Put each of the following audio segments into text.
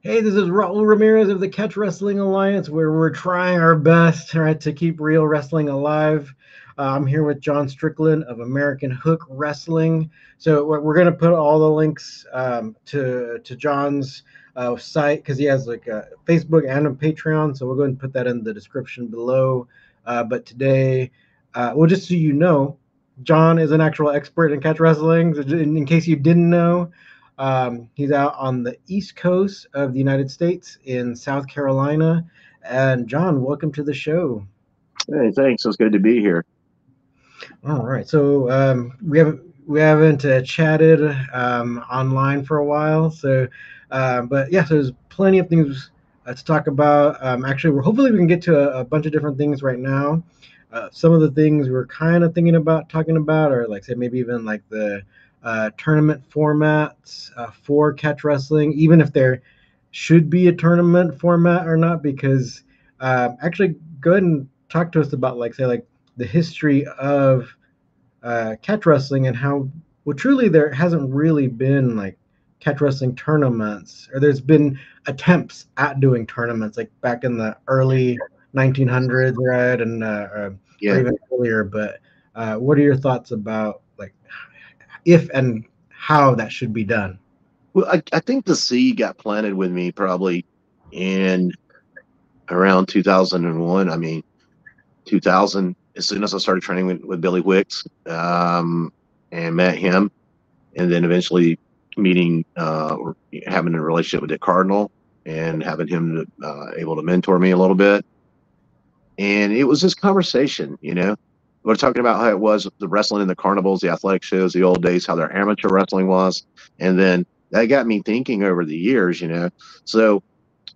Hey, this is Raul Ramirez of the Catch Wrestling Alliance, where we're trying our best, right, to keep real wrestling alive. I'm here with Jon Strickland of American Hook Wrestling. So we're going to put all the links to John's site because he has like a Facebook and a Patreon. So we're going to put that in the description below. But today, well, just so you know, John is an actual expert in catch wrestling. In case you didn't know, he's out on the East Coast of the United States in South Carolina. And John, welcome to the show. Hey, thanks. It's good to be here. All right, so we haven't chatted online for a while, so but yeah, so there's plenty of things to talk about. Actually, we're hopefully we can get to a bunch of different things right now. Some of the things we're kind of thinking about talking about, or like say maybe even like the tournament formats for catch wrestling, even if there should be a tournament format or not, because actually go ahead and talk to us about like say like the history of catch wrestling and how well truly there hasn't really been like catch wrestling tournaments, or there's been attempts at doing tournaments like back in the early 1900s, right, and or Yeah. even earlier. But what are your thoughts about like if and how that should be done? Well, I think the seed got planted with me probably in around 2001. I mean, 2000, as soon as I started training with Billy Wicks, and met him, and then eventually meeting or having a relationship with Dick Cardinal and having him able to mentor me a little bit. And it was this conversation, We're talking about how it was the wrestling in the carnivals, the athletic shows, the old days, how their amateur wrestling was. And then that got me thinking over the years. So,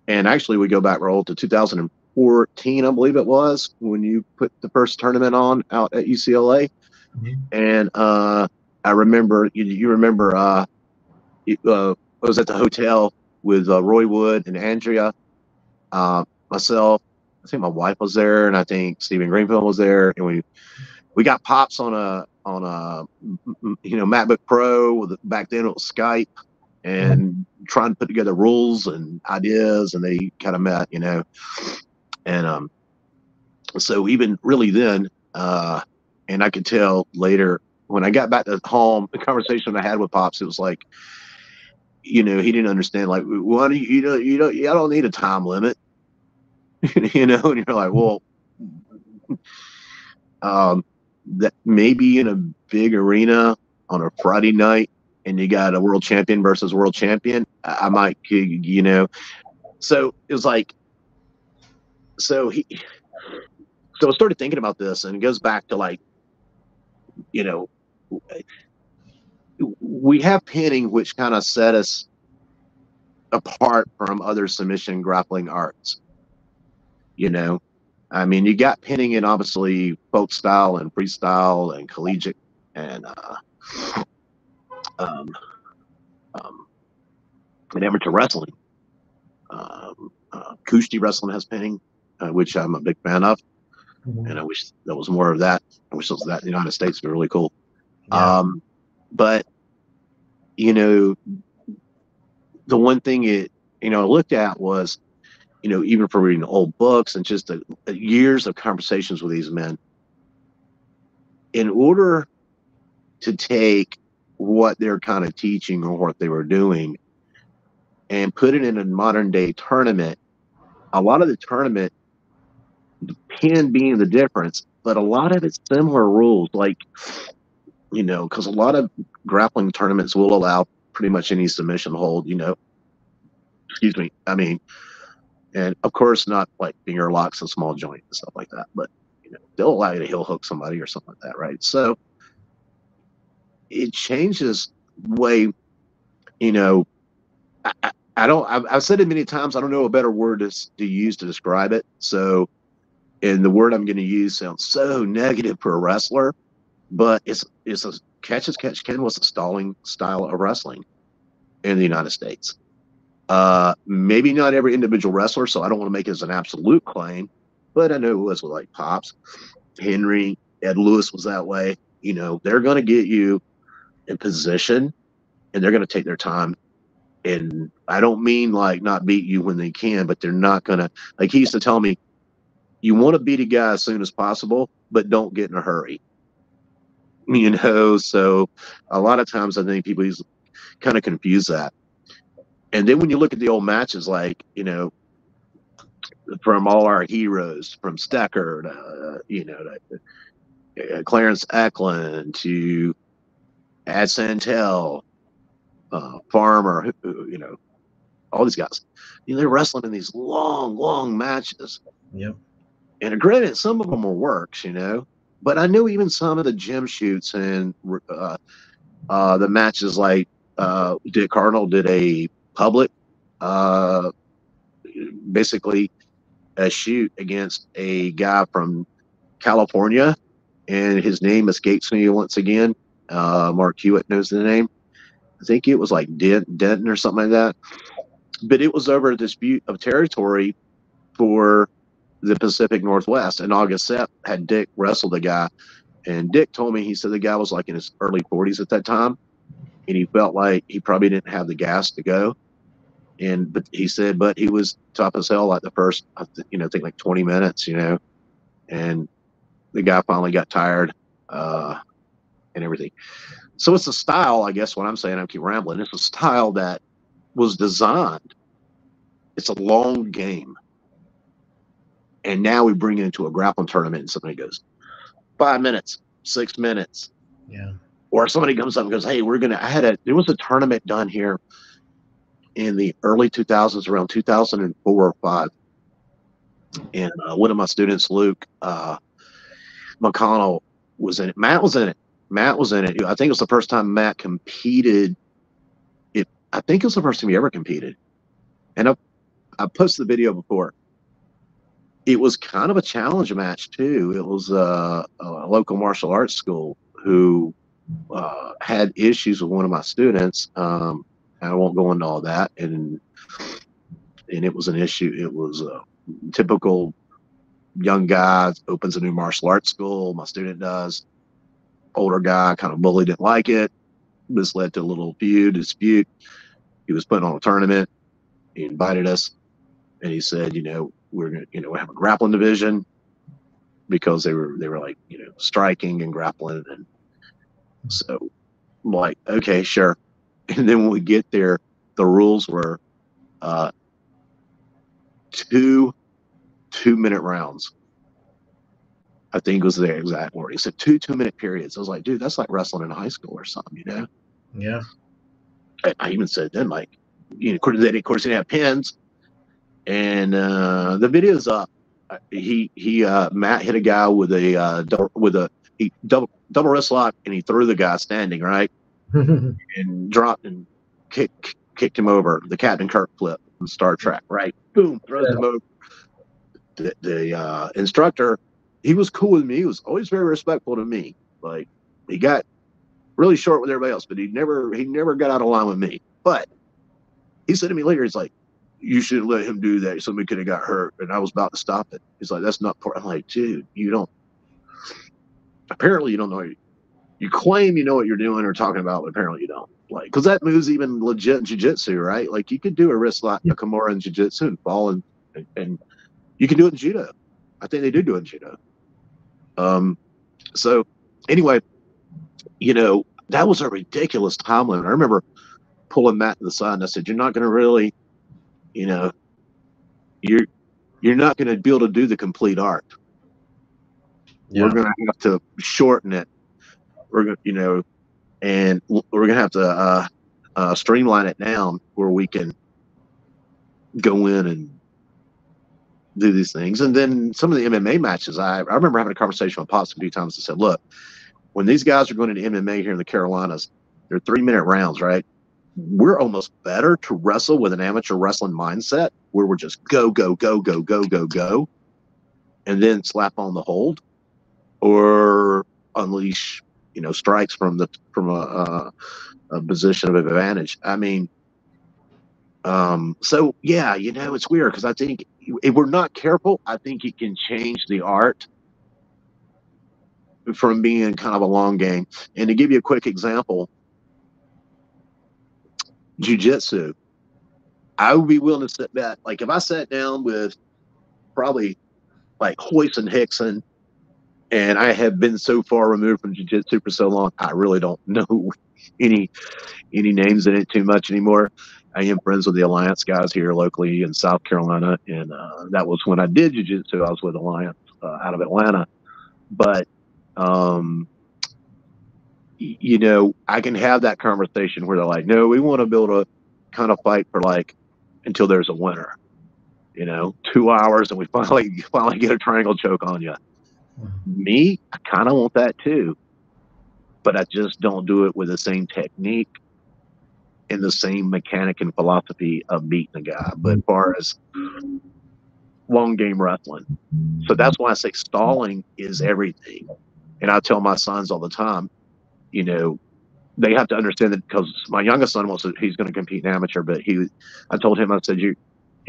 and actually, we go back roll to 2014, I believe it was, when you put the first tournament on out at UCLA. Mhm. And I remember, you remember, I was at the hotel with Roy Wood and Andrea, myself. I think my wife was there, and I think Stephen Greenfield was there, and we got pops on a MacBook Pro back then it was Skype, and trying to put together rules and ideas, and they kind of met, and so even really then, and I could tell later when I got back to home, the conversation I had with pops, it was like, he didn't understand, like, why do I don't need a time limit, and you're like, well, um, that maybe in a big arena on a Friday night and you got a world champion versus world champion, I might. So it was like, so he, so I started thinking about this, and it goes back to like, you know, we have pinning, which kind of set us apart from other submission grappling arts. You know, I mean, you got pinning in obviously folk style and freestyle and collegiate and um, um, and amateur wrestling. Kushti wrestling has pinning, which I'm a big fan of, and I Mhm. wish there was more of that. I wish there was that in the United States. Would be really cool. Yeah. But you know, the one thing I looked at was, even for reading old books and just the years of conversations with these men, in order to take what they're kind of teaching or what they were doing and put it in a modern day tournament, a lot of the tournament can be the difference, but a lot of it's similar rules, like, because a lot of grappling tournaments will allow pretty much any submission hold, excuse me. I mean, and of course, not like finger locks and small joint and stuff like that, but, they'll allow you to heel hook somebody or something like that, right? So it changes the way, you know, I don't, I've said it many times. I don't know a better word to use to describe it. So, and the word I'm going to use sounds so negative for a wrestler, but it's a catch as catch can was a stalling style of wrestling in the United States. Maybe not every individual wrestler, so I don't want to make it as an absolute claim, but I know it was with like Pops, Henry, Ed Lewis was that way. They're going to get you in position, and they're going to take their time And I don't mean like not beat you when they can, but they're not gonna, like he used to tell me, you want to beat a guy as soon as possible, but don't get in a hurry. So a lot of times I think people kind of confuse that. And then when you look at the old matches, like, from all our heroes, from Stecker to Clarence Eklund to Ad Santel, Farmer, all these guys, they're wrestling in these long, long matches. Yep. And granted, some of them were works, but I knew even some of the gym shoots and the matches, like Dick Cardinal did a public, uh, basically a shoot against a guy from California, and his name escapes me once again. Mark Hewitt knows the name. I think it was like Denton or something like that. But it was over a dispute of territory for the Pacific Northwest. And August Sepp had Dick wrestle the guy. And Dick told me, he said the guy was like in his early 40s at that time. And he felt like he probably didn't have the gas to go. But he said, but he was tough as hell like the first, I think like 20 minutes, and the guy finally got tired, and everything. So it's a style, I guess what I'm saying, I keep rambling. It's a style that was designed. It's a long game. And now we bring it into a grappling tournament and somebody goes 5 minutes, 6 minutes. Yeah. Or somebody comes up and goes, hey, there was a tournament done here in the early 2000s, around 2004 or 5. And one of my students, Luke McConnell, was in it. Matt was in it. I think it was the first time Matt competed. I think it was the first time he ever competed. And I posted the video before. It was kind of a challenge match too. It was a local martial arts school who had issues with one of my students. I won't go into all that. And it was an issue. It was a typical young guy opens a new martial arts school. My student does. Older guy kind of bully, didn't like it. This led to a little dispute. He was putting on a tournament. He invited us, and he said, we're going to, have a grappling division, because they were like, striking and grappling. And so I'm like, okay, sure. And then when we get there, the rules were 2 2-minute rounds. I think was the exact word. He said 2 2-minute periods. I was like, dude, that's like wrestling in high school or something, Yeah. I even said then, like, of course, they didn't have pins. And the video's up. Matt hit a guy with a double wrist lock, and he threw the guy standing, right, and dropped and kicked him over. The Captain Kirk flip from Star Trek, right? Boom, throws him over. The instructor, he was cool with me. He was always very respectful to me. Like, he got really short with everybody else, but he never got out of line with me. But he said to me later, he's like, you shouldn't let him do that. Somebody could have got hurt. And I was about to stop it. He's like, that's not part. I'm like, dude, apparently you don't know. You claim you know what you're doing or talking about, but apparently you don't. Like, because that move's even legit in jiu-jitsu, right? Like, you could do a wrist lock, a Kimura in jiu-jitsu and fall, and you can do it in judo. I think they do it in judo. So anyway, that was a ridiculous time limit. I remember pulling Matt to the side, and I said, you're not going to really, you're not going to be able to do the complete art. Yeah. We're going to have to shorten it. We're going, and we're going to have to streamline it down where we can go in and do these things. And then some of the MMA matches, I remember having a conversation with Pops a few times and said, look, when these guys are going into MMA here in the Carolinas, they're 3-minute rounds, right? We're almost better to wrestle with an amateur wrestling mindset where we're just go, go, go, go, go, go, go, and then slap on the hold or unleash, strikes from a position of advantage. I mean, so yeah, it's weird because I think if we're not careful, I think it can change the art from being kind of a long game. And to give you a quick example, jiu-jitsu. I would be willing to sit back. Like if I sat down with probably like Hoyce and Hickson, and I have been so far removed from jiu-jitsu for so long, I really don't know any any names in it too much anymore. I am friends with the Alliance guys here locally in South Carolina, and that was when I did jiu-jitsu. I was with Alliance out of Atlanta, but um, I can have that conversation where they're like, no, we want to build a kind of fight for like until there's a winner. 2 hours and we finally get a triangle choke on you. Me, I kind of want that too, but I just don't do it with the same technique and the same mechanic and philosophy of beating a guy. But as far as long game wrestling, so that's why I say stalling is everything. And I tell my sons all the time, they have to understand that, because my youngest son he's going to compete in amateur, but I told him, I said, you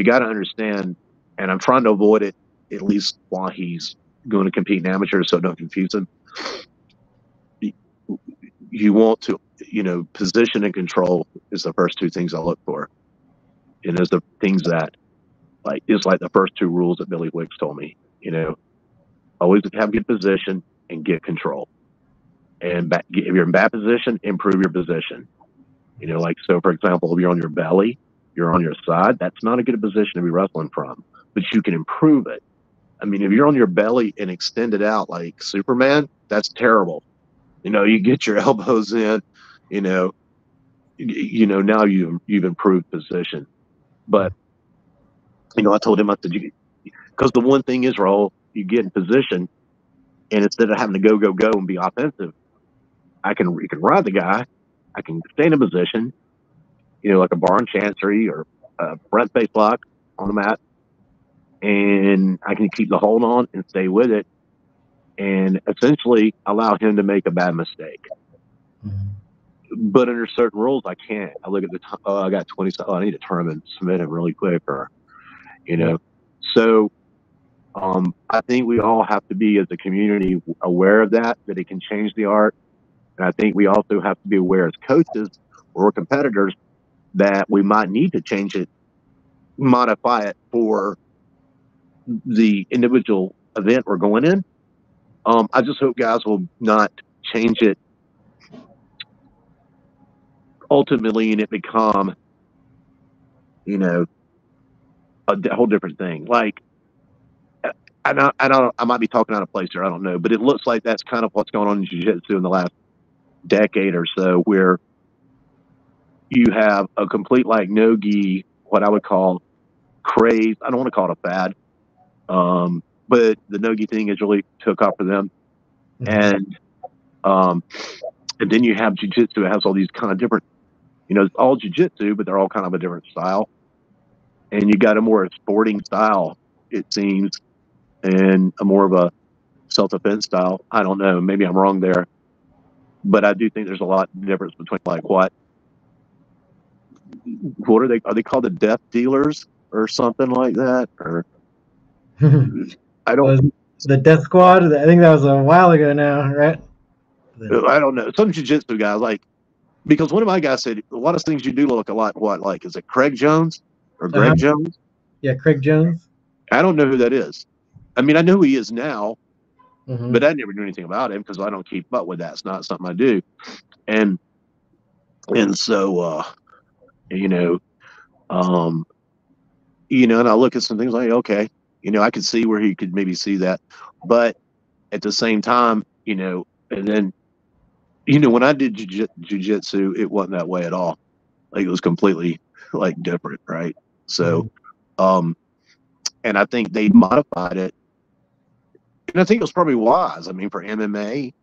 got to understand, and I'm trying to avoid it at least while he's going to compete in amateur, so don't confuse him. You want to, position and control is the first two things I look for. And there's the things that is like the first two rules that Billy Wicks told me, always have good position and get control. And if you're in bad position, improve your position. So for example, if you're on your belly, you're on your side, that's not a good position to be wrestling from, but you can improve it. I mean, if you're on your belly and extend it out like Superman, that's terrible. You get your elbows in, now you've improved position. But, I told him, I said, because the one thing is, Raul, you get in position, and instead of having to go and be offensive, you can ride the guy, I can stay in a position, like a bar and chancery or a front face lock on the mat, and I can keep the hold on and stay with it, and essentially allow him to make a bad mistake. But under certain rules, I can't. I look at the time. Oh, I got 20. Oh, I need to turn him and submit him really quick, or So, I think we all have to be, as a community, aware of that it can change the art, and I think we also have to be aware as coaches or competitors that we might need to change it, modify it for the individual event we're going in. I just hope guys will not change it ultimately and it become, a whole different thing. Like, I might be talking out of place here. I don't know, but it looks like that's kind of what's going on in jiu-jitsu in the last decade or so, where you have a complete no-gi, what I would call craze. I don't want to call it a fad, but the no-gi thing has really took off for them. And then you have jiu-jitsu. It has all these kind of different, it's all jiu-jitsu, but they're all kind of a different style. And you got a more sporting style, it seems, and a more of a self-defense style. I don't know. Maybe I'm wrong there. But I do think there's a lot of difference between what are they? Are they called the death dealers or something like that? Or I don't. The Death Squad. I think that was a while ago now, right? I don't know. Some jiu-jitsu guys because one of my guys said a lot of things you do look a lot. Is it Craig Jones or Greg Jones? Yeah, Craig Jones. I don't know who that is. I mean, I know who he is now, but I never knew anything about him because I don't keep up with that. It's not something I do. And so, and I look at some things like, okay, I could see where he could maybe see that. But at the same time, and then, when I did jiu-jitsu, it wasn't that way at all. Like, it was completely different. Right. So, and I think they modified it. And I think it was probably wise. I mean, for MMA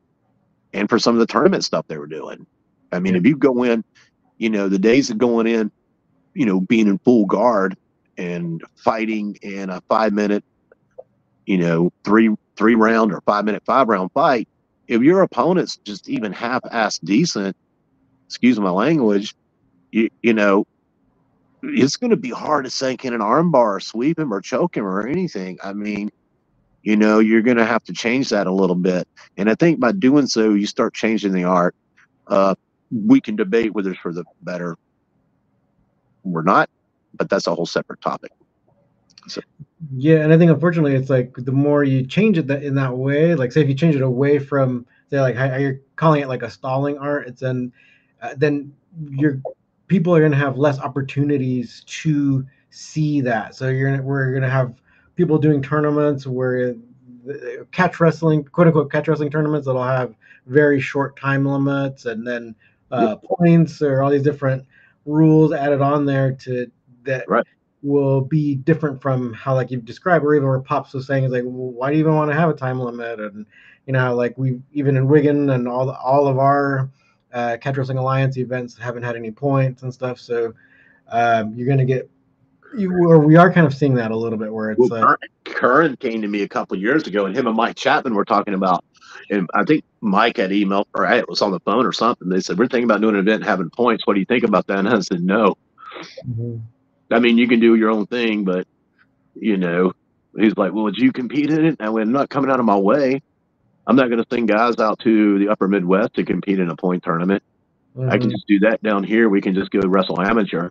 and for some of the tournament stuff they were doing. I mean, if you go in, the days of going in, being in full guard and fighting in a 5-minute, 3-round or 5-minute 5-round fight, if your opponent's just even half-assed decent, excuse my language, it's going to be hard to sink in an armbar or sweep him or choke him or anything. I mean, you're going to have to change that a little bit. And I think by doing so, you start changing the art. We can debate whether it's for the better or not, but that's a whole separate topic. So, Yeah, and I think unfortunately it's like the more you change it that in that way, like say if you change it away from say like how you're calling it like a stalling art, it's then your people are gonna have less opportunities to see that. So we're gonna have people doing tournaments where catch wrestling, quote unquote catch wrestling tournaments that'll have very short time limits, and then yep, points or all these different rules added on there to that right. will be different from how like you've described, or even where Pops was saying is like, well, why do you even want to have a time limit? And like we even in Wigan and all of our Catch Wrestling Alliance events haven't had any points and stuff. So you're gonna get or we are kind of seeing that a little bit where it's Well, Curran came to me a couple of years ago, and him and Mike Chapman were talking about, and I think Mike had emailed, or it was on the phone or something. They said, we're thinking about doing an event and having points. What do you think about that? And I said, no. Mhm. I mean, you can do your own thing, but, you know, he's like, well, would you compete in it? And I went, I'm not coming out of my way. I'm not going to send guys out to the upper Midwest to compete in a point tournament. I can Mhm. just do that down here. We can just go wrestle amateur,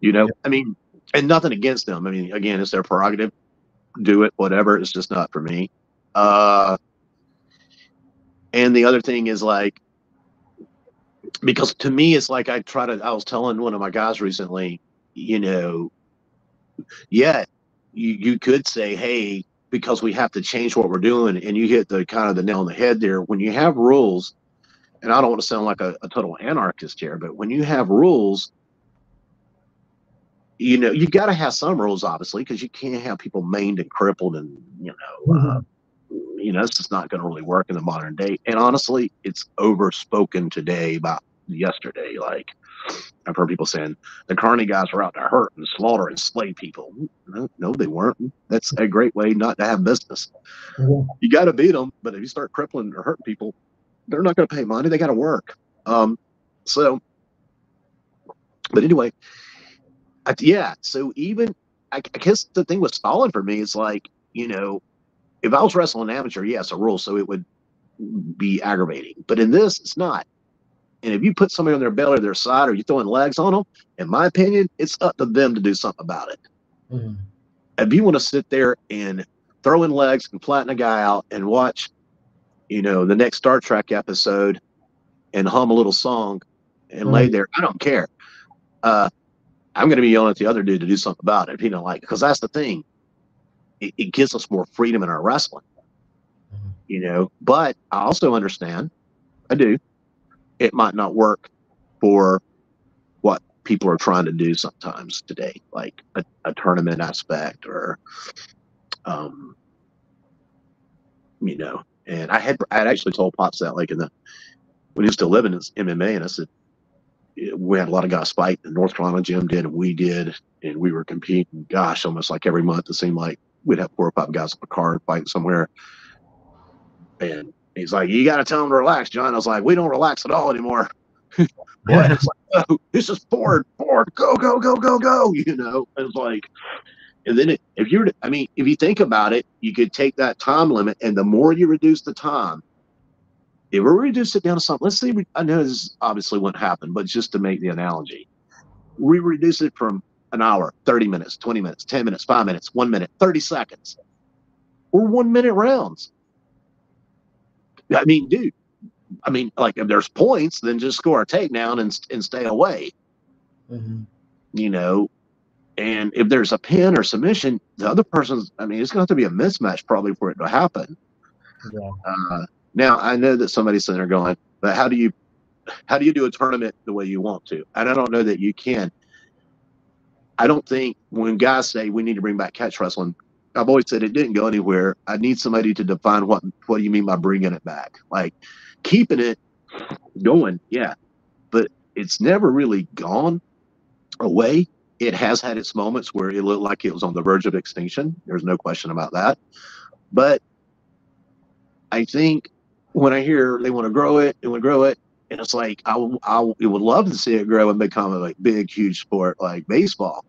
you know? Yeah. I mean, and nothing against them. I mean, again, it's their prerogative. Do it, whatever. It's just not for me. Uh, and the other thing is like, because to me, it's like I was telling one of my guys recently, you know, yeah, you could say, hey, because we have to change what we're doing, and you hit the kind of the nail on the head there. When you have rules, and I don't want to sound like a total anarchist here, but when you have rules, you know, you got to have some rules, obviously, because you can't have people maimed and crippled, and Mhm. it's just not going to really work in the modern day. And honestly, it's overspoken today about yesterday. Like I've heard people saying the Carney guys were out to hurt and slaughter and slay people. No, they weren't. That's a great way not to have business. Yeah. You got to beat them, but if you start crippling or hurting people, they're not going to pay money. They got to work. Um, so, but anyway, yeah. So even I guess the thing with Stalin for me is like, if I was wrestling amateur, yes, a rule, so it would be aggravating. But in this, it's not. And if you put somebody on their belly or their side, or you're throwing legs on them, in my opinion, it's up to them to do something about it. Mhm. If you want to sit there and throw in legs and flatten a guy out and watch, the next Star Trek episode and hum a little song and lay Mhm. there, I don't care. I'm going to be yelling at the other dude to do something about it if he don't like it. Because that's the thing. It gives us more freedom in our wrestling, But I also understand, I do, it might not work for what people are trying to do sometimes today, like a tournament aspect or, um, and I had actually told Pops that like when he was still living in MMA, and I said, we had a lot of guys fight. The North Carolina gym did, and we did, and we were competing. Gosh, almost like every month, it seemed like we'd have 4 or 5 guys on the card fighting somewhere. And he's like, "You got to tell them to relax, John." I was like, "We don't relax at all anymore." What? It's like, "Oh, it's just forward, go, go, go, go, go." It's like, and then if you think about it, you could take that time limit, and the more you reduce the time, if we reduce it down to something, let's say, I know this obviously won't happen, but just to make the analogy, we reduce it from an hour, 30 minutes, 20 minutes, 10 minutes, 5 minutes, 1 minute, 30 seconds, or 1 minute rounds. I mean, dude, like if there's points, then just score a takedown and stay away, Mhm. you know. And if there's a pin or submission, the other person's, it's going to have to be a mismatch probably for it to happen. Yeah. Uh, Now, I know that somebody's sitting there going, but how do you do a tournament the way you want to? And I don't know that you can. I don't think when guys say we need to bring back catch wrestling, I've always said it didn't go anywhere. I need somebody to define what do you mean by bringing it back? Like keeping it going, yeah, but it's never really gone away. It has had its moments where it looked like it was on the verge of extinction. There's no question about that. But I think when I hear they want to grow it, and it's like I would love to see it grow and become a like big, huge sport like baseball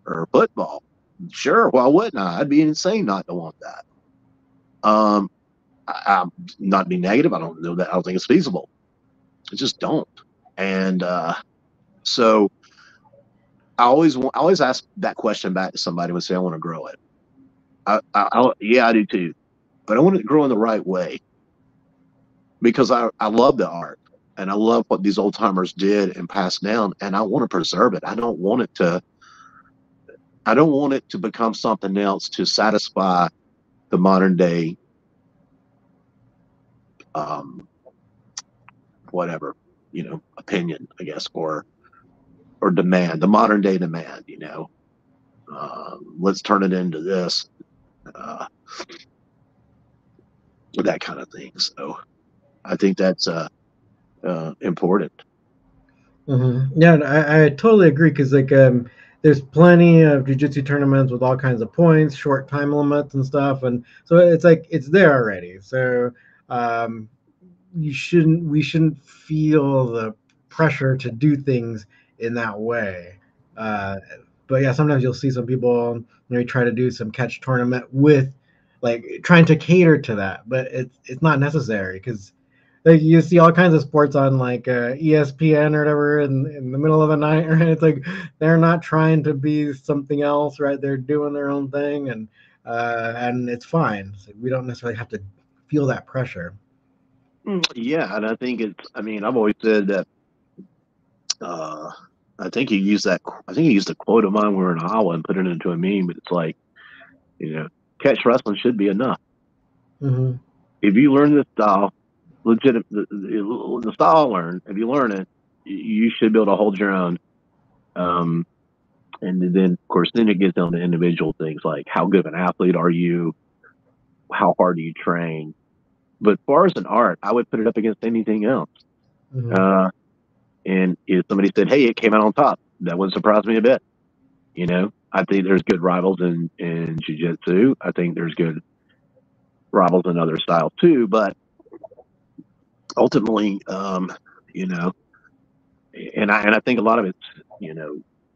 or football. Sure, why wouldn't I? I'd be insane not to want that. I'm not being negative. I don't know that. I don't think it's feasible. I just don't. And so I always ask that question back to somebody when say I want to grow it. Yeah, I do too, but I want it to grow in the right way because I love the art and I love what these old timers did and passed down, and I want to preserve it. I don't want it to become something else to satisfy the modern day, um, whatever, opinion, I guess, or demand, the modern day demand. Let's turn it into this, uh, that kind of thing. So I think that's important. Yeah, and I totally agree because like there's plenty of jujitsu tournaments with all kinds of points, short time limits and stuff, and so it's like it's there already. So um, we shouldn't feel the pressure to do things in that way. Uh, but yeah, sometimes you'll see some people try to do some catch tournament with like trying to cater to that, but it's not necessary because like you see all kinds of sports on like ESPN or whatever in the middle of the night, right? It's like they're not trying to be something else, right? They're doing their own thing, and it's fine. So we don't necessarily have to feel that pressure. Yeah, and I think I mean, I've always said that. Uh, I think you used that. I think you used a quote of mine when we were in Iowa and put it into a meme. But it's like, you know, catch wrestling should be enough. Hmm. If you learn this style, the style I learned, if you learn it, you should be able to hold your own. Um, and then, of course, then it gets down to individual things like how good of an athlete are you, how hard do you train. But as far as an art, I would put it up against anything else. Hmm. Uh, and if somebody said, "Hey, it came out on top," that wouldn't surprise me a bit. I think there's good rivals in jiu-jitsu. I think there's good rivals in other styles too. But ultimately, you know, and I think a lot of it's,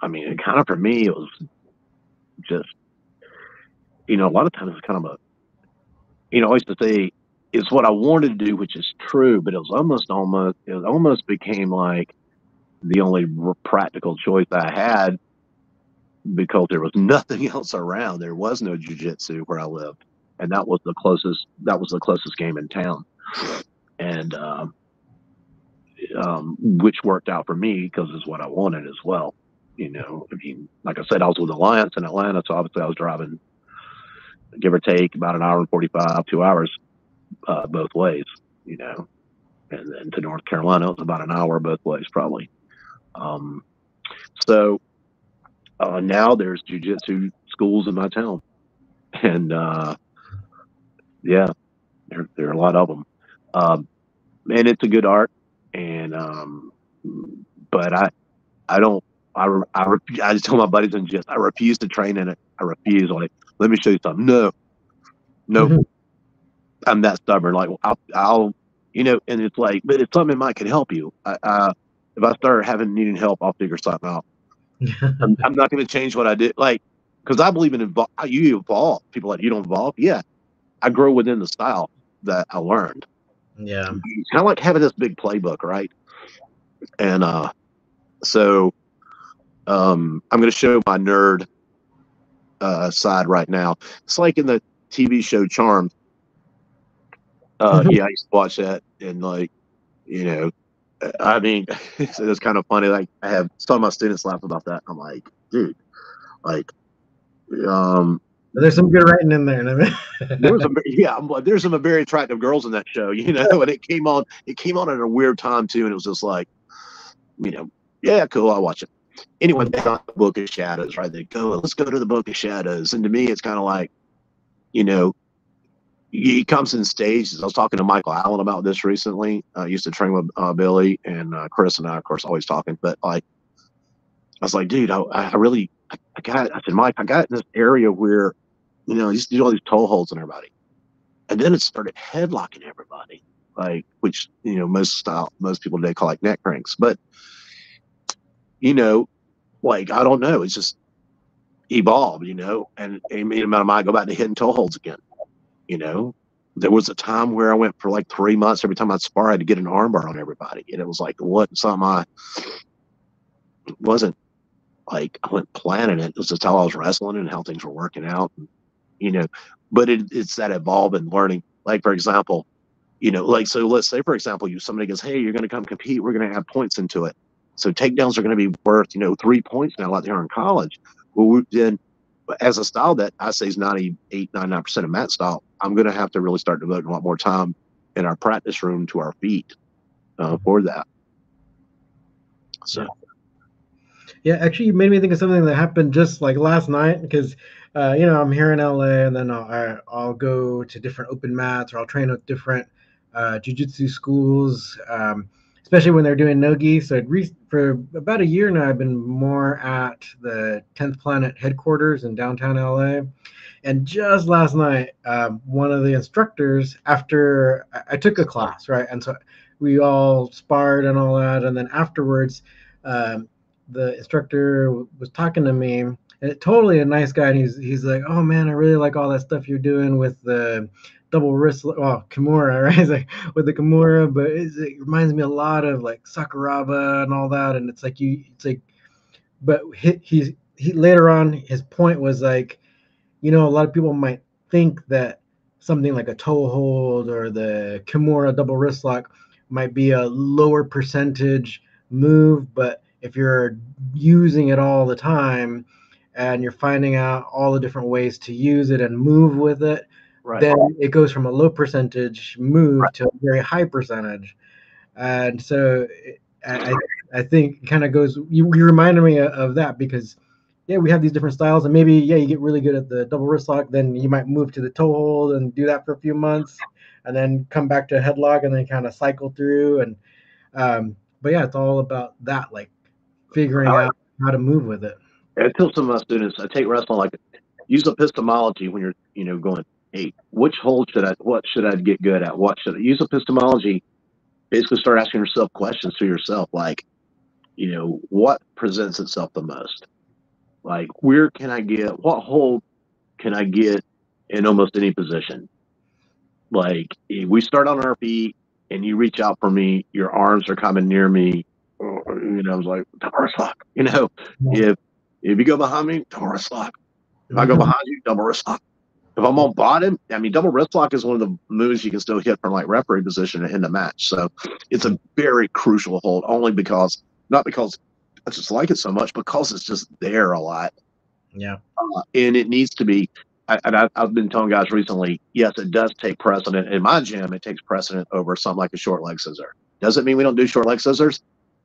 I mean, it kind of for me, it was just, a lot of times it's kind of I used to say it's what I wanted to do, which is true, but it was almost became like the only practical choice I had because there was nothing else around. There was no jujitsu where I lived, and that was the closest game in town, and which worked out for me because it's what I wanted as well. I mean, like I said, I was with Alliance in Atlanta, so obviously I was driving, give or take, about an hour and 45, 2 hours both ways. You know, and then to North Carolina, it was about an hour both ways, probably. Um, so now there's jujitsu schools in my town, and yeah, there are a lot of them. Um, and it's a good art, and but I don't. I just tell my buddies and just I refuse to train in it. I refuse. Like, let me show you something. No, no, Hmm. I'm that stubborn. Like, and it's like, but it's something that can help you. If I start needing help, I'll figure something out. I'm not going to change what I did. Like, because I believe in you evolve. People like you don't evolve. Yeah, I grow within the style that I learned. Yeah. It's kind of like having this big playbook, right? And so I'm going to show my nerd side right now. It's like in the TV show Charmed. Yeah, I used to watch that, and like, you know, I mean, it's kind of funny. Like, I have some of my students laugh about that. I'm like, dude, like, um, There's some good writing in there. I'm like, there's some very attractive girls in that show, and it came on at a weird time too, and it was just like, you know, yeah, cool, I'll watch it. Anyway, they got the Book of Shadows, right? They go, let's go to the Book of Shadows, and to me, it's kind of like, you know, he comes in stages. I was talking to Michael Allen about this recently. I used to train with Billy and Chris, and I, of course, always talking. But like, I was like, dude, I said, Mike, I got this area where, you used to do all these toe holds on everybody, and then it started headlocking everybody, like, which most people today call like neck cranks. But you know, like, I don't know, it's just evolved, and me and my go back to hitting toe holds again. You know, there was a time where I went for like 3 months. Every time I'd spar, I had to get an armbar on everybody, and it was like, what? Something I wasn't. like I went planning it. It was just how I was wrestling and how things were working out, and, you know. But it's that evolving learning. Like for example, like so. Let's say for example, somebody goes, "Hey, you're going to come compete. We're going to add points into it. So takedowns are going to be worth 3 points now out there in college." Well, then as a style that I say is 99% of mat style, I'm going to have to really start devoting a lot more time in our practice room to our feet for that. So. Yeah. Yeah, actually, you made me think of something that happened just like last night because, I'm here in LA, and then I'll go to different open mats, or I'll train with different jujitsu schools, especially when they're doing nogi. So for about a year now, I've been more at the 10th Planet headquarters in downtown LA. And just last night, one of the instructors, after I took a class, right, and so we all sparred and all that, and then afterwards. Um, the instructor was talking to me, and totally a nice guy, and he's like, "Oh man, I really like all that stuff you're doing with the double wrist, well, Kimura, right?" He's like, with the Kimura, but it reminds me a lot of like Sakuraba and all that, and it's like, but he later on his point was like, a lot of people might think that something like a toe hold or the Kimura double wrist lock might be a lower percentage move, but if you're using it all the time and you're finding out all the different ways to use it and move with it, Right. then it goes from a low percentage move Right. to a very high percentage. And so I think it kind of goes. You reminded me of that because yeah, we have these different styles, and maybe yeah, you get really good at the double wrist lock, then you might move to the toe hold and do that for a few months, and then come back to a headlock, and then kind of cycle through. And but yeah, it's all about that, like figuring out how to move with it. I tell some of my students, I take wrestling like use epistemology when you're, going, hey, what should I get good at? What should I use epistemology? Basically start asking yourself questions to yourself, like, what presents itself the most? Like, what hold can I get in almost any position? Like, if we start on our feet and you reach out for me, your arms are coming near me, I was like, Taurus lock, if you go behind me, Taurus lock. If I go behind you, double wrist lock. If I'm on bottom, I mean, double wrist lock is one of the moves you can still hit from like referee position in the match. So it's a very crucial hold, not because I just like it so much, because it's just there a lot. Yeah. And it needs to be. I've been telling guys recently, yes, it does take precedent. In my gym, it takes precedent over something like a short leg scissor. Doesn't mean we don't do short leg scissors,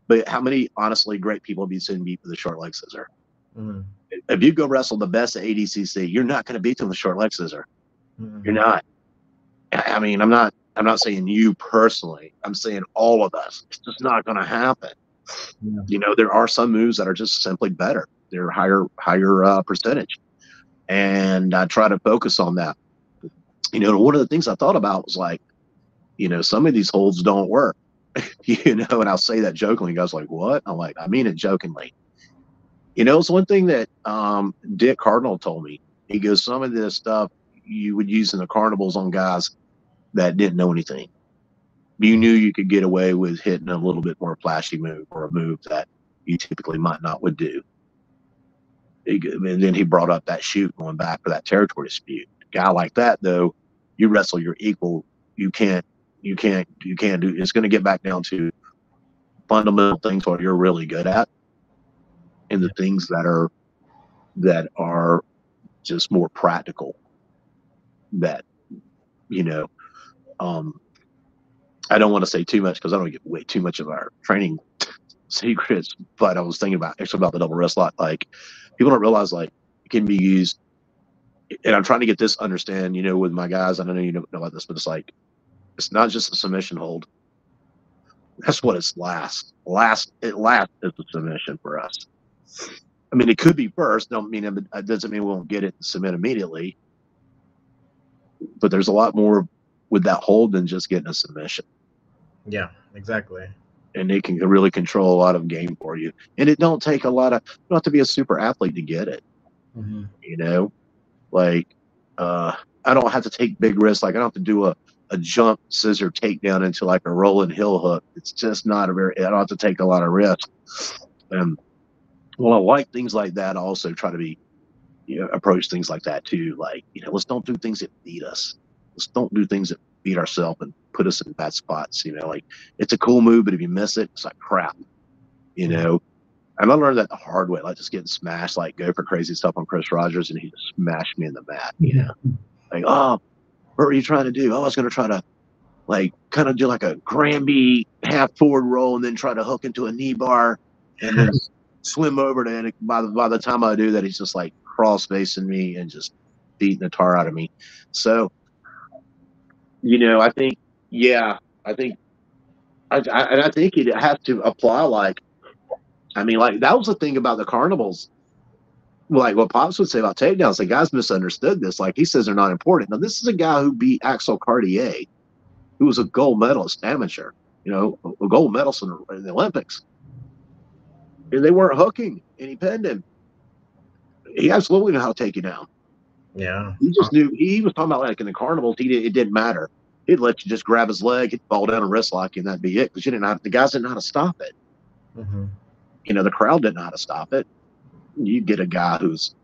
but how many honestly great people have you seen beat with a short leg scissor? Mm-hmm. If you go wrestle the best at ADCC, you're not going to beat them with short leg scissor. Mm-hmm. You're not. I mean, I'm not saying you personally. I'm saying all of us. It's just not going to happen. Yeah. There are some moves that are just simply better. They're higher percentage, and I try to focus on that. One of the things I thought about was like, some of these holds don't work. And I'll say that jokingly. Guys like, what? I'm like, I mean it jokingly. It's one thing that Dick Cardinal told me. He goes, some of this stuff you would use in the carnivals on guys that didn't know anything. You knew you could get away with hitting a little bit more flashy move, or a move that you typically might not would do. And then he brought up that shoot going back for that territory dispute. A guy like that, though, you wrestle your equal. You can't do. It's going to get back down to fundamental things what you're really good at, and the things that are just more practical. That I don't want to say too much because I don't get way too much of our training secrets. But I was thinking about the double wrist lock. Like, people don't realize like it can be used. And I'm trying to get this understand, with my guys. I don't know you know about this, but it's like it's not just a submission hold. That's what it's last. It lasts as a submission for us. I mean, it could be first. It doesn't mean we won't get it and submit immediately. But there's a lot more with that hold than just getting a submission. Yeah, exactly. And they can really control a lot of game for you. And it don't take a lot of, you don't have to be a super athlete to get it. Mm-hmm. Like, I don't have to take big risks. Like, I don't have to do a jump scissor takedown into like a rolling heel hook. It's just not I don't have to take a lot of risks. And Well, I like things like that. I also try to be, approach things like that too. Like, let's don't do things that beat us. Let's don't do things that beat ourselves and put us in bad spots. Like it's a cool move, but if you miss it, it's like crap. You know, and I learned that the hard way. Like just getting smashed, like go for crazy stuff on Chris Rogers, and he just smashed me in the mat. Like, oh, what were you trying to do? Oh, I was going to try to like kind of do like a Granby half forward roll and then try to hook into a knee bar and then swim over to it. By the time I do that, he's just like cross facing me and just beating the tar out of me. So, I think, yeah, I think, I think it has to apply. Like, I mean, like that was the thing about the carnivals. Like what Pops would say about takedowns, the guys misunderstood this. Like he says they're not important. Now, this is a guy who beat Axel Cartier, who was a gold medalist amateur, a gold medalist in the Olympics. And they weren't hooking, and he pinned him. He absolutely knew how to take you down. Yeah. He just knew. He was talking about like in the carnivals, it didn't matter. He'd let you just grab his leg, he'd fall down and wrist lock you, and that'd be it. Because the guys didn't know how to stop it. The crowd didn't know how to stop it. You get a guy who's,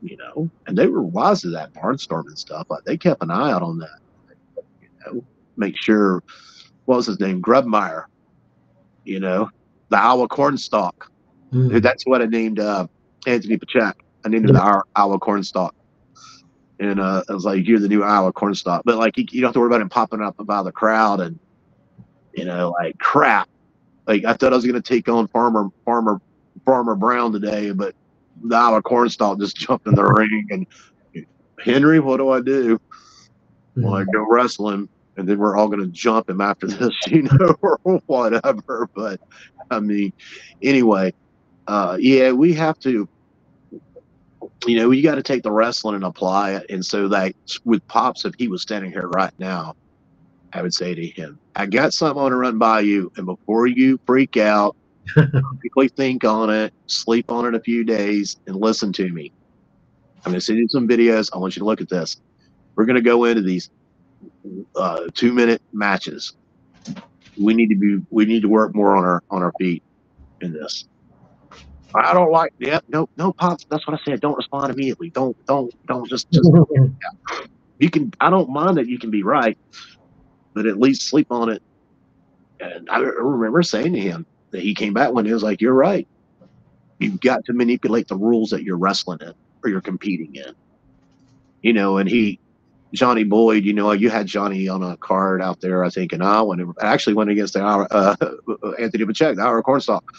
and they were wise to that barnstorming stuff. Like they kept an eye out on that. Make sure, what was his name? Grubmeyer, the Iowa cornstalk. That's what I named Anthony Pachak. I named him the Iowa cornstalk. And I was like, you're the new Iowa cornstalk. But like, you don't have to worry about him popping up about the crowd and, like crap. Like I thought I was going to take on Farmer Brown today, but the Iowa cornstalk just jumped in the ring and Henry, what do I do? Well, I go wrestle him, and then we're all going to jump him after this, or whatever. But I mean, anyway, yeah, we have to, you got to take the wrestling and apply it. And so that with Pops, if he was standing here right now, I would say to him, I got something I want to run by you. And before you freak out, quickly think on it, sleep on it a few days, and listen to me. I'm going to send you some videos. I want you to look at this. We're going to go into these 2-minute matches. We need to work more on our feet in this. I don't like. Yeah, no, Pops. That's what I said. Don't respond immediately. Don't just. You can. I don't mind that you can be right, but at least sleep on it. And I remember saying to him that he came back when he was like, "You're right. You've got to manipulate the rules that you're wrestling in or you're competing in." And Johnny Boyd, you had Johnny on a card out there, I think, in Iowa. And I actually went against Anthony Pachak, the Iowa cornstalk.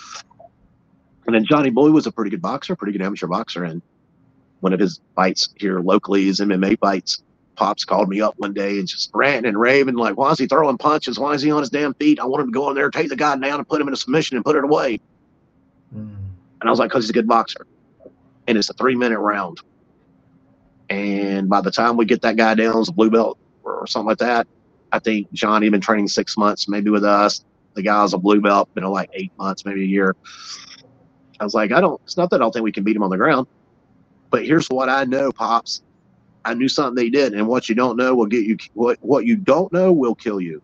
And then Johnny Boyd was a pretty good boxer, pretty good amateur boxer. And one of his fights here locally, his MMA fights, Pops called me up one day and just ranting and raving, like, why is he throwing punches? Why is he on his damn feet? I want him to go in there, take the guy down and put him in a submission and put it away. And I was like, because he's a good boxer. And it's a 3-minute round. And by the time we get that guy down as a blue belt or something like that, I think Johnny had been training 6 months, maybe with us. The guy's a blue belt, been like 8 months, maybe a year. I was like, it's not that I don't think we can beat him on the ground, but here's what I know, Pops. I knew something they did, and what you don't know will get you. What you don't know will kill you.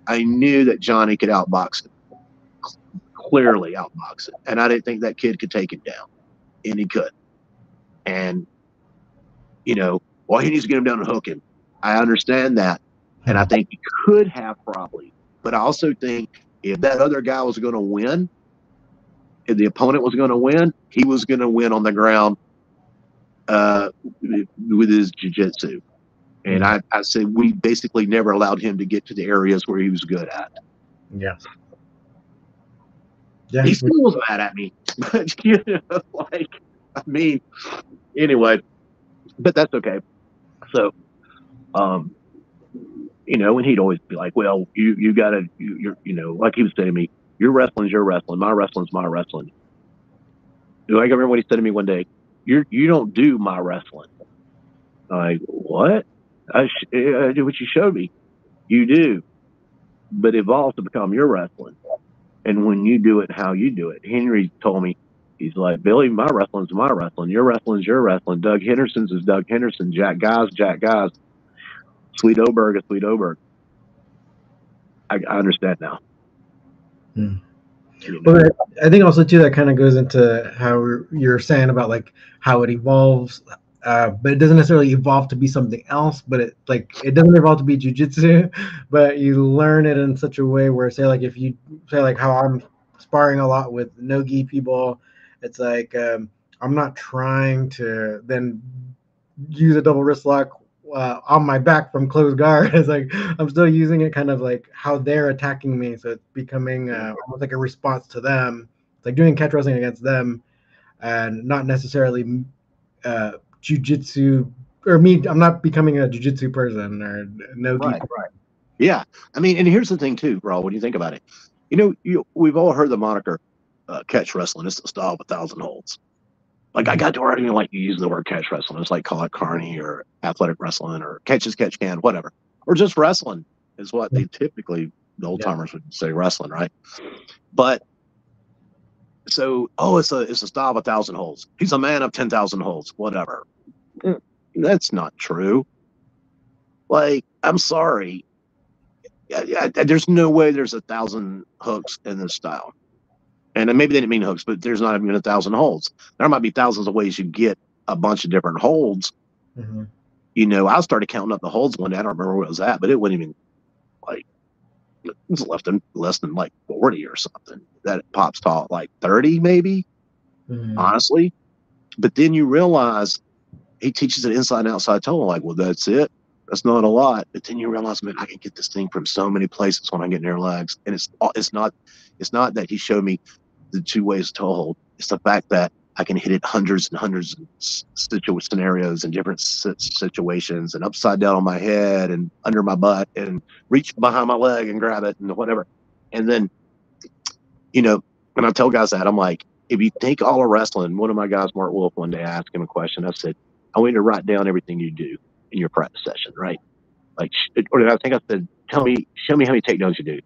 I knew that Johnny could outbox it, clearly outbox it, and I didn't think that kid could take him down, and he could. And he needs to get him down and hook him. I understand that, and I think he could have probably, but I also think if that other guy was going to win, if the opponent was going to win, he was going to win on the ground with his jiu-jitsu. And I said we basically never allowed him to get to the areas where he was good at. Yeah. He still was mad at me. But, anyway, but that's okay. So, and he'd always be like, well, you got to, like he was saying to me, your wrestling's your wrestling. My wrestling's my wrestling. I remember what he said to me one day, you don't do my wrestling. I'm like, what? I do what you showed me. You do, but evolve to become your wrestling. And when you do it, how you do it. Henry told me, he's like, Billy, my wrestling's my wrestling. Your wrestling's your wrestling. Doug Henderson's is Doug Henderson. Jack Guys. Sweet Oberg is Sweet Oberg. I understand now. You know, But I think also too that kind of goes into how you're saying about like how it evolves, but it doesn't necessarily evolve to be something else. But it doesn't evolve to be jujitsu, but you learn it in such a way where say like if you say like how I'm sparring a lot with no gi people, it's like I'm not trying to then use a double wrist lock on my back from closed guard. It's like I'm still using it kind of like how they're attacking me, so it's becoming almost like a response to them. It's like doing catch wrestling against them, and not necessarily jujitsu or me. I'm not becoming a jujitsu person or no gi. right? Yeah, I mean, and here's the thing too, Raw. When you think about it, we've all heard the moniker catch wrestling. It's the style of 1,000 holds. Like I got to where I didn't like using the word catch wrestling. It's like call it carny or athletic wrestling or catch as catch can, whatever, or just wrestling is what they typically the old Yeah. timers would say wrestling, right? But so, it's a style of 1,000 holds. He's a man of 10,000 holds, whatever. That's not true. Like, I'm sorry. There's no way there's 1,000 hooks in this style. And then maybe they didn't mean hooks, but there's not even 1,000 holds. There might be thousands of ways you get a bunch of different holds. Mm-hmm. I started counting up the holds one day. I don't remember where it was at, but it wasn't even like it was less than like 40 or something. That it pops taught like 30 maybe, Mm-hmm. honestly. But then you realize he teaches it inside and outside toe. Like, well, that's it. That's not a lot. But then you realize, man, I can get this thing from so many places when I get near legs. And it's not that he showed me the two ways to hold. It's the fact that I can hit it hundreds and hundreds of scenarios and different situations and upside down on my head and under my butt and reach behind my leg and grab it and whatever. And then, when I tell guys that, I'm like, if you think all of wrestling, one of my guys, Mark Wolf, one day I asked him a question. I said, I want you to write down everything you do in your practice session, right? Like, or I think I said, show me how many takedowns you do.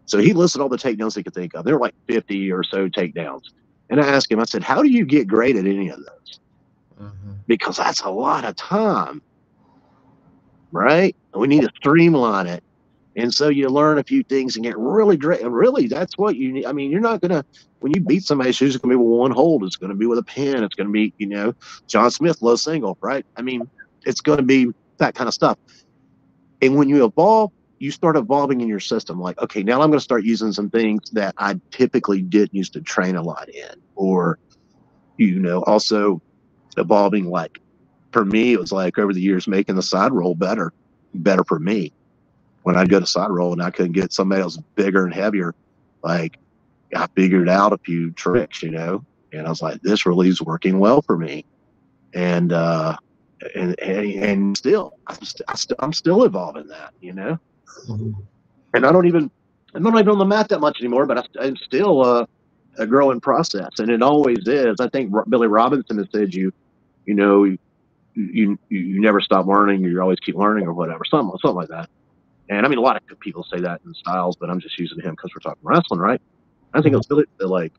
So he listed all the takedowns he could think of. There were like 50 or so takedowns. And I asked him, I said, how do you get great at any of those? Mm-hmm. Because that's a lot of time, right? We need to streamline it. And so you learn a few things and get really great. And really, that's what you need. I mean, you're not going to, when you beat somebody, it's usually going to be with one hold. It's going to be with a pin. It's going to be, John Smith, low single, right? I mean, it's going to be that kind of stuff. And when you evolve, you start evolving in your system. Like, okay, now I'm going to start using some things that I typically didn't used to train a lot in. Or, also evolving, like, for me, it was like over the years making the side roll better for me. When I'd go to side roll and I couldn't get somebody else bigger and heavier, like I figured out a few tricks, and I was like, this really is working well for me. And still, I'm still evolving that. Mm-hmm. And I'm not even on the mat that much anymore, but I'm still a growing process, and it always is. I think Billy Robinson has said you know you never stop learning, you always keep learning, or whatever, something like that. And I mean, a lot of people say that in styles, but I'm just using him because we're talking wrestling, right? I think it's really like,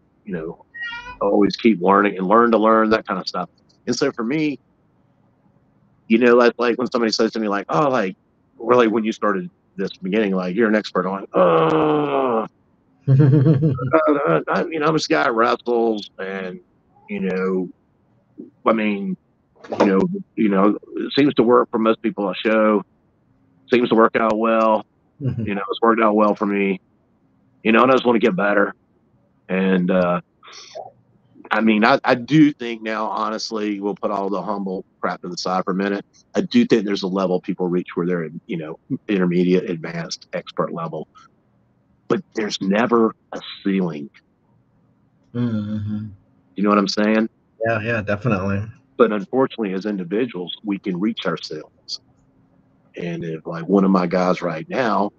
always keep learning and learn to learn, that kind of stuff. And so for me, like when somebody says to me, like, oh, like, really, when you started this beginning, like, you're an expert, I'm like, oh, I'm this guy that wrestles, and, you know, I mean, it seems to work for most people I show, seems to work out well. Mm-hmm. It's worked out well for me. And I just want to get better. And I mean, I do think now, honestly, we'll put all the humble crap to the side for a minute. I do think there's a level people reach where they're, intermediate, advanced, expert level, but there's never a ceiling. Mm-hmm. You know what I'm saying? Yeah, yeah, definitely. But unfortunately, as individuals, we can reach our ceilings. And if, like, one of my guys right now,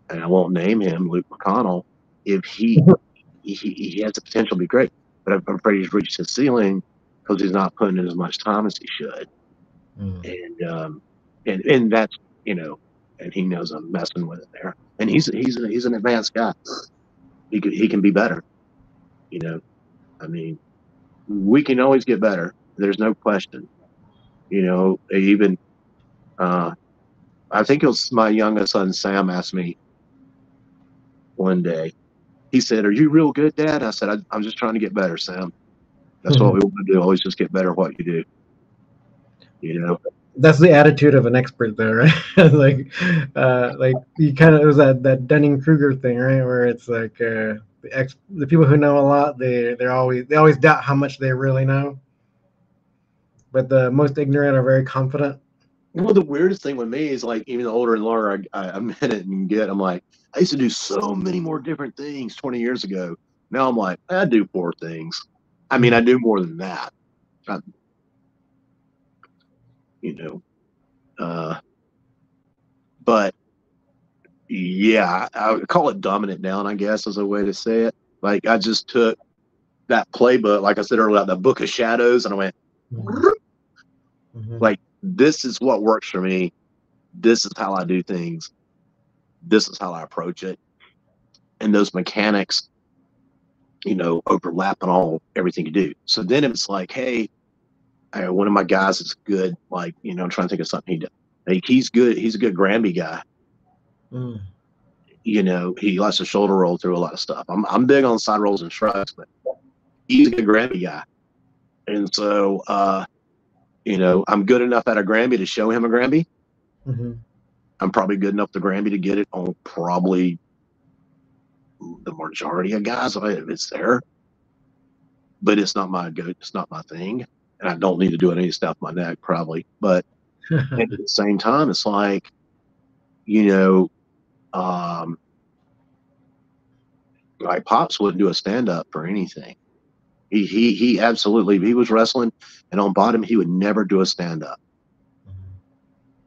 and I won't name him, Luke McConnell, if he has the potential to be great, but I'm afraid he's reached his ceiling because he's not putting in as much time as he should. Mm. And that's, and he knows I'm messing with it there. And he's an advanced guy. He can be better. You know, I mean, we can always get better. There's no question. Even I think it was my youngest son Sam asked me one day. He said, "Are you real good, Dad?" I said, "I'm just trying to get better, Sam. That's what we want to do. Always just get better at what you do." You know. That's the attitude of an expert, though, right? Like you kind of, it was that Dunning Kruger thing, right? Where it's like the people who know a lot, they always doubt how much they really know, but the most ignorant are very confident. Well, the weirdest thing with me is like, even the older and longer I'm in it and get, I'm like, I used to do so many more different things 20 years ago. Now I'm like, I do 4 things. I mean, I do more than that. I, you know, uh, but yeah, I would call it dumbing it down, I guess, is a way to say it. Like, I just took that playbook, like I said earlier, that book of shadows, and I went, Mm-hmm. like, this is what works for me. This is how I do things. This is how I approach it. And those mechanics, overlap on everything you do. So then it's like, hey, one of my guys is good. Like, I'm trying to think of something he does. Like, he's good. He's a good Granby guy. Mm. He likes to shoulder roll through a lot of stuff. I'm big on side rolls and shrugs, but he's a good Granby guy. And so, I'm good enough at a Granby to show him a Granby. Mm-hmm. I'm probably good enough to Granby to get it on probably the majority of guys if it's there. But it's not my it's not my thing. And I don't need to do it any stuff my neck, probably. But at the same time, it's like, like Pops wouldn't do a stand up for anything. He absolutely, if he was wrestling and on bottom, he would never do a stand up.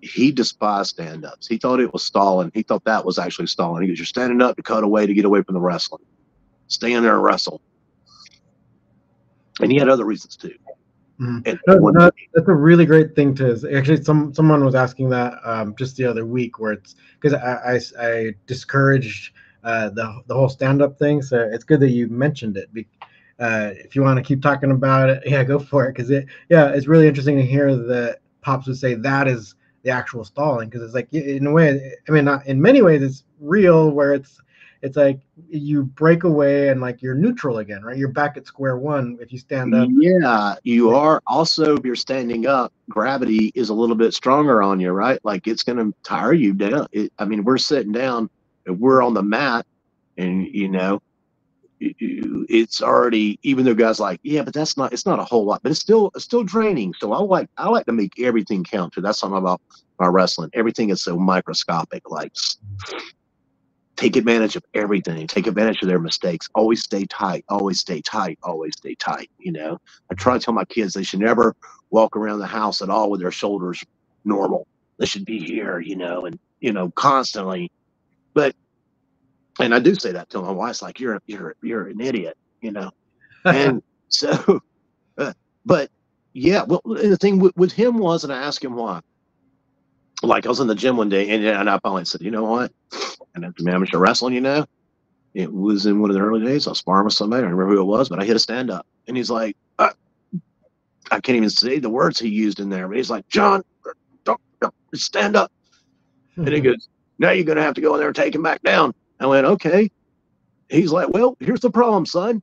He despised stand ups. He thought it was stalling. He thought that was actually stalling. He goes, "You're standing up to cut away to get away from the wrestling. Stay in there and wrestle." And he had other reasons too. Mm-hmm. No, that's a really great thing to actually. Someone was asking that just the other week, where it's because I discouraged the whole stand up thing. So it's good that you mentioned it. If you want to keep talking about it, yeah, go for it. Because it's really interesting to hear that Pops would say that is the actual stalling, because it's like, in a way, I mean, not in many ways, it's real, where it's like you break away and like you're neutral again, right? You're back at square one if you stand up. Yeah, you are. Also, if you're standing up, gravity is a little bit stronger on you, right? Like, it's going to tire you down. I mean, we're sitting down and we're on the mat, and it's already, even though guys like, yeah, but it's not a whole lot, but it's still draining. So I like to make everything count too. That's something about my wrestling. Everything is so microscopic. Like, take advantage of everything. Take advantage of their mistakes. Always stay tight. Always stay tight. Always stay tight. I try to tell my kids they should never walk around the house at all with their shoulders normal. They should be here, and constantly. But, and I do say that to my wife, like, you're an idiot, And so, but yeah, well, the thing with him was, and I asked him why. Like, I was in the gym one day, and I finally said, you know what? And after amateur wrestling, it was in one of the early days. I was sparring with somebody. I don't remember who it was, but I hit a stand up, and he's like, I can't even say the words he used in there, but he's like, "John, don't stand up." And he goes, "Now you're going to have to go in there and take him back down." I went, "Okay." He's like, "Well, here's the problem, son.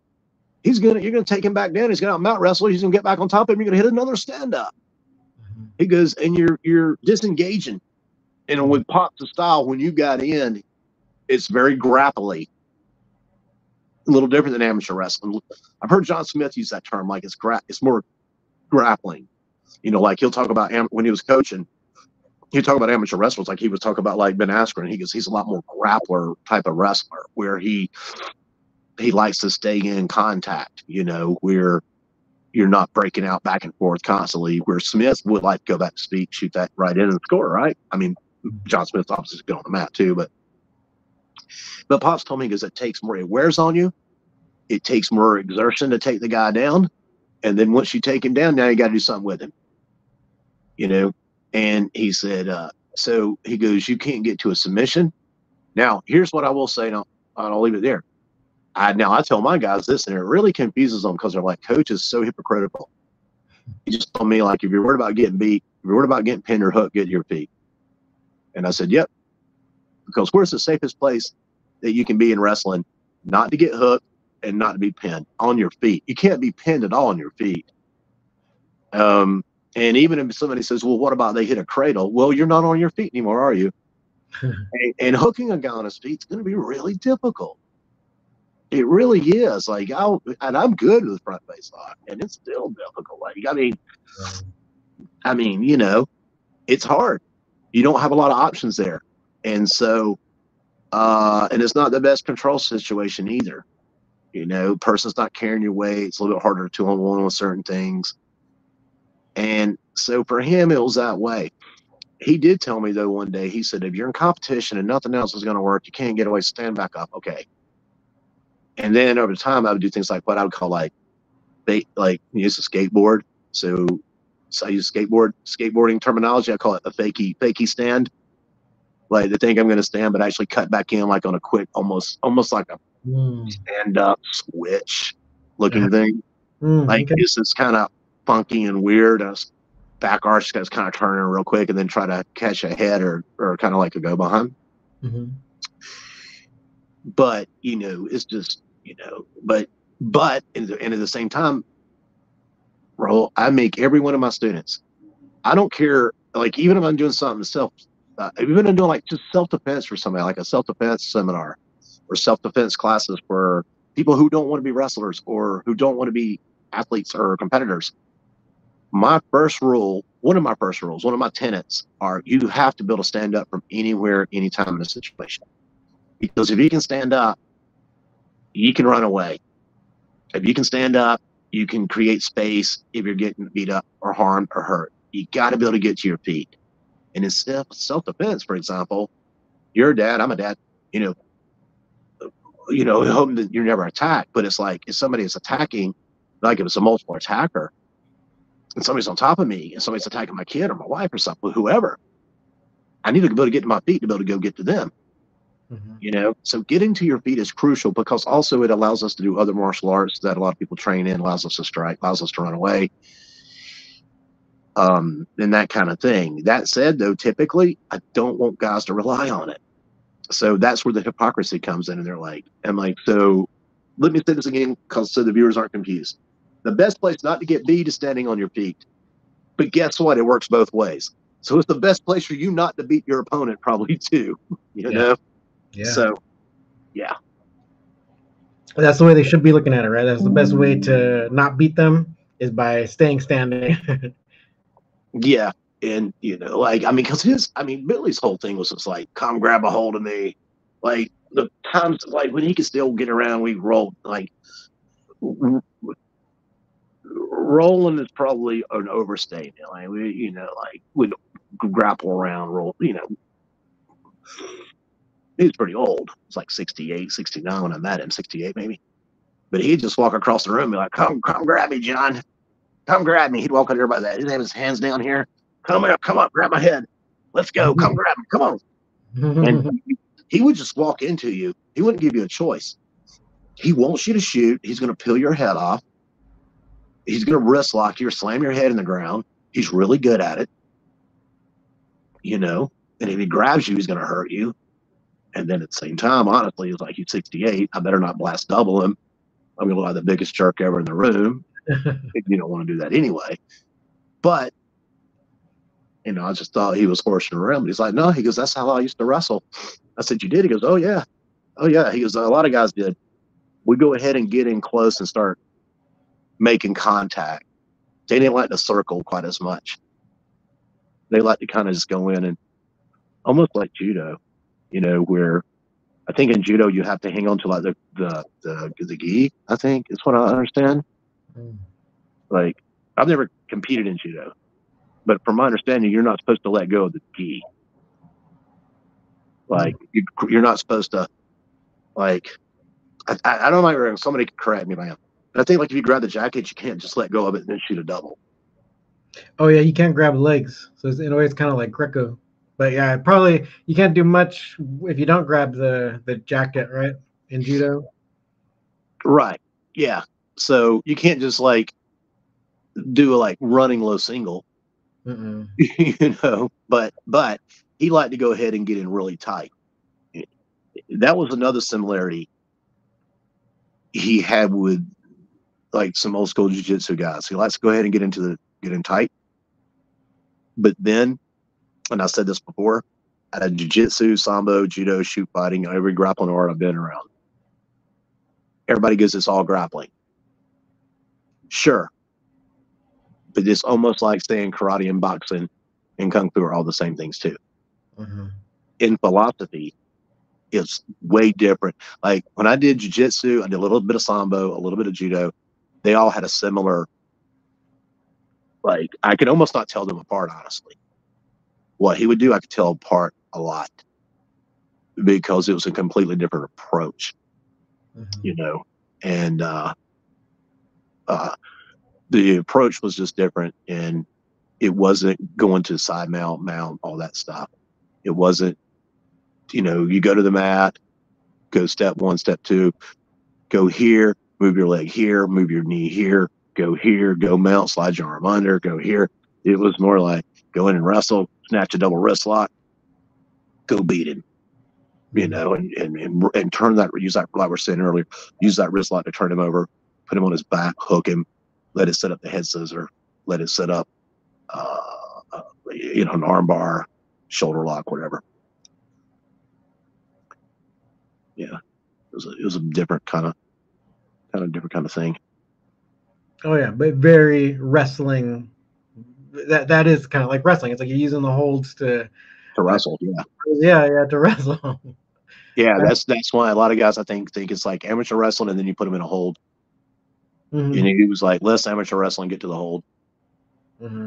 You're going to take him back down. He's going to mount wrestle. He's going to get back on top of him. You're going to hit another stand up." He goes, "And you're disengaging." And with Pop's style, when you got in, it's very grapply. A little different than amateur wrestling. I've heard John Smith use that term, like it's more grappling. Like, he'll talk about when he was coaching, he'd talk about amateur wrestlers like he was talking about, like Ben Askren. He goes, he's a lot more grappler type of wrestler, where he likes to stay in contact, where you're not breaking out back and forth constantly, where Smith would like to go back to speak, shoot that right in and score, right? I mean, John Smith's obviously good on the mat too, but Pops told me, because it takes more, it wears on you. It takes more exertion to take the guy down. And then once you take him down, now you got to do something with him, And he said, so he goes, you can't get to a submission. Now, here's what I will say. Now, I'll leave it there. I tell my guys this, and it really confuses them, because they're like, "Coach is so hypocritical." He just told me, like, if you're worried about getting beat, if you're worried about getting pinned or hooked, get your feet. And I said, yep. Because where's the safest place that you can be in wrestling not to get hooked and not to be pinned on your feet. You can't be pinned at all on your feet. And even if somebody says, well, what about they hit a cradle? Well, you're not on your feet anymore, are you? And hooking a guy on his feet is going to be really difficult. It really is. Like, and I'm good with front face lock, and it's still difficult. Like, I mean, you know, it's hard. You don't have a lot of options there. And so, and it's not the best control situation either. You know, person's not carrying your weight. It's a little bit harder 2-on-1 with certain things. And so for him, it was that way. He did tell me, though, one day, he said, if you're in competition and nothing else is going to work, you can't get away, stand back up. Okay. And then over time, I would do things like what I would call like use a skateboard. So I use skateboarding terminology. I call it the fakey stand. Like they think I'm going to stand, but actually cut back in like on a quick, almost like a stand up switch looking thing. Like it's this kind of funky and weird. Back arch guy's kind of turning real quick and then try to catch a head or kind of like a go behind. But, you know, it's just, you know, but and at the same time, bro, I make every one of my students, I don't care, like, even if I'm doing something even I'm doing like just self-defense for somebody, like a self-defense seminar or self-defense classes for people who don't want to be wrestlers or who don't want to be athletes or competitors. My first rule, one of my tenets are you have to be able to stand up from anywhere, anytime in a situation. Because if you can stand up, you can run away. If you can stand up, you can create space if you're getting beat up or harmed or hurt. You got to be able to get to your feet. And in self-defense, for example, you're a dad, I'm a dad, hoping that you're never attacked. But it's like if somebody is attacking, like if it's a multiple attacker, and somebody's on top of me and somebody's attacking my kid or my wife or something, whoever, I need to be able to get to my feet to be able to go get to them. You know, so getting to your feet is crucial because also it allows us to do other martial arts that a lot of people train in, allows us to strike, allows us to run away, and that kind of thing. That said, though, typically I don't want guys to rely on it. So that's where the hypocrisy comes in, and they're like, so let me say this again because so the viewers aren't confused. The best place not to get beat is standing on your feet. But guess what? It works both ways. So it's the best place for you not to beat your opponent probably too, you know? Yeah. So, yeah. That's the way they should be looking at it, right? That's the best way to not beat them is by staying standing. Yeah. And, like, because Billy's whole thing was just like, come grab a hold of me. Like, the times, like, when he could still get around, we rolled, like, rolling is probably an overstatement. Like, we'd grapple around, roll, He's pretty old. It's like 68, 69 when I met him, 68 maybe. But he'd just walk across the room and be like, come grab me, John. Come grab me. He'd walk under by that. He'd have his hands down here. Come up, grab my head. Let's go. Come grab me. Come on. And he would just walk into you. He wouldn't give you a choice. He wants you to shoot. He's going to peel your head off. He's going to wrist lock you or slam your head in the ground. He's really good at it. And if he grabs you, he's going to hurt you. And then at the same time, honestly, it's like, he's 68. I better not blast double him. I'm going to look like the biggest jerk ever in the room. You don't want to do that anyway. But, I just thought he was horsing around. But he's like, no, he goes, that's how I used to wrestle. I said, you did? He goes, oh, yeah. Oh, yeah. He goes, a lot of guys did. We go ahead and get in close and start making contact. They didn't like to circle quite as much. They like to kind of just go in and almost like judo, where I think in judo you have to hang on to like the gi, I think is what I understand. Like, I've never competed in judo, but from my understanding, you're not supposed to let go of the gi. Like, you're not supposed to, like, I don't know, somebody could correct me if I am. But I think, like, if you grab the jacket, you can't just let go of it and then shoot a double. Oh, yeah, you can't grab legs. So in a way, it's kind of like Greco. But, yeah, probably you can't do much if you don't grab the jacket, right, in judo? Right, yeah. So you can't just, like, do a, like, running low single, but he liked to go ahead and get in really tight. That was another similarity he had with like some old school jiu-jitsu guys. He likes to go ahead and get in tight. But then, and I said this before, at a jiu-jitsu, sambo, judo, shoot fighting, every grappling art I've been around, everybody goes, it's all grappling. Sure. But it's almost like saying karate and boxing and kung fu are all the same things too. Mm-hmm. In philosophy, it's way different. Like when I did jiu-jitsu, I did a little bit of sambo, a little bit of judo. They all had a similar, like I could almost not tell them apart, honestly. What he would do, I could tell apart a lot because it was a completely different approach, you know. And the approach was just different, and it wasn't going to side mount, all that stuff. It wasn't, you know, you go to the mat, go step one, step two, go here, move your leg here, move your knee here, go mount, slide your arm under, go here. It was more like go in and wrestle, snatch a double wrist lock, go beat him, you know, and turn that, use that, like we were saying earlier, use that wrist lock to turn him over, put him on his back, hook him, let it set up the head scissor, let it set up, you know, an arm bar, shoulder lock, whatever. Yeah, it was a different kind of thing. Oh yeah, but very wrestling. That is kind of like wrestling. It's like you're using the holds To wrestle. Yeah. yeah, to wrestle. Yeah, that's why a lot of guys I think it's like amateur wrestling, and then you put them in a hold. Mm-hmm. And he was like, let's amateur wrestling get to the hold,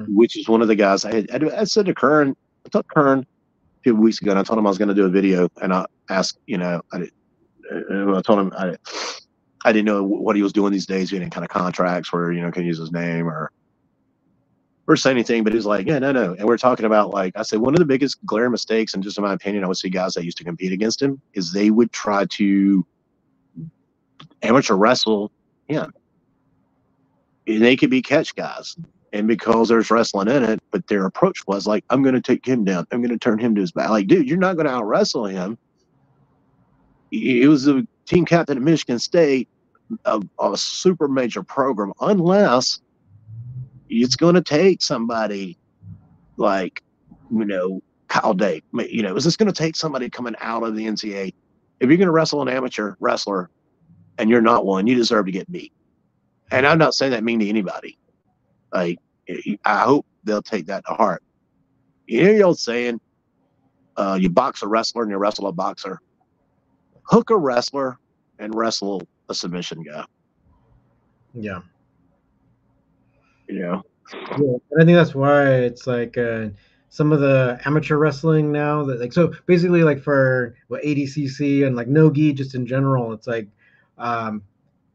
which is one of the guys I said to Kern. I told Kern a few weeks ago, and I told him I was going to do a video, and I asked, you know, I told him I didn't know what he was doing these days, any kind of contracts where, you know, can use his name or say anything, but he's like, yeah, no. And we're talking about, like, I said, one of the biggest glaring mistakes, and just in my opinion, I would see guys that used to compete against him, is they would try to amateur wrestle him. And they could be catch guys. And because there's wrestling in it, but their approach was like, I'm going to take him down. I'm going to turn him to his back. Like, dude, you're not going to out wrestle him. He was a team captain at Michigan State of a super major program, unless it's going to take somebody like, you know, Kyle Dake. You know, is this going to take somebody coming out of the NCAA? If you're going to wrestle an amateur wrestler and you're not one, you deserve to get beat. And I'm not saying that mean to anybody. Like, I hope they'll take that to heart. You hear the old saying, you box a wrestler and you wrestle a boxer. Hook a wrestler and wrestle a submission guy. Yeah. You know? Yeah, and I think that's why it's like some of the amateur wrestling now that like so basically like for what ADCC and like no gi just in general, it's like um,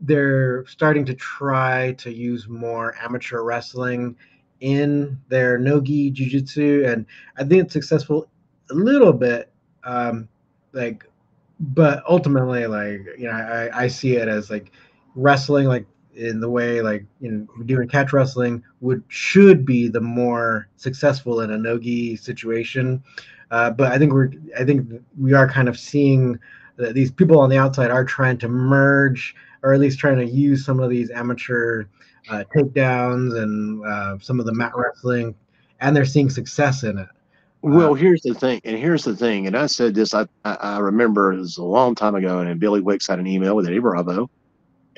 they're starting to try to use more amateur wrestling in their no gi jiu-jitsu, and I think it's successful a little bit. Like, but ultimately, like you know, I see it as like wrestling like in the way like you know doing catch wrestling should be the more successful in a no-gi situation, but I think we are kind of seeing that these people on the outside are trying to merge or at least trying to use some of these amateur takedowns and some of the mat wrestling, and they're seeing success in it. Well, here's the thing, and I said this, I remember it was a long time ago, and Billy Wicks had an email with Eddie Bravo,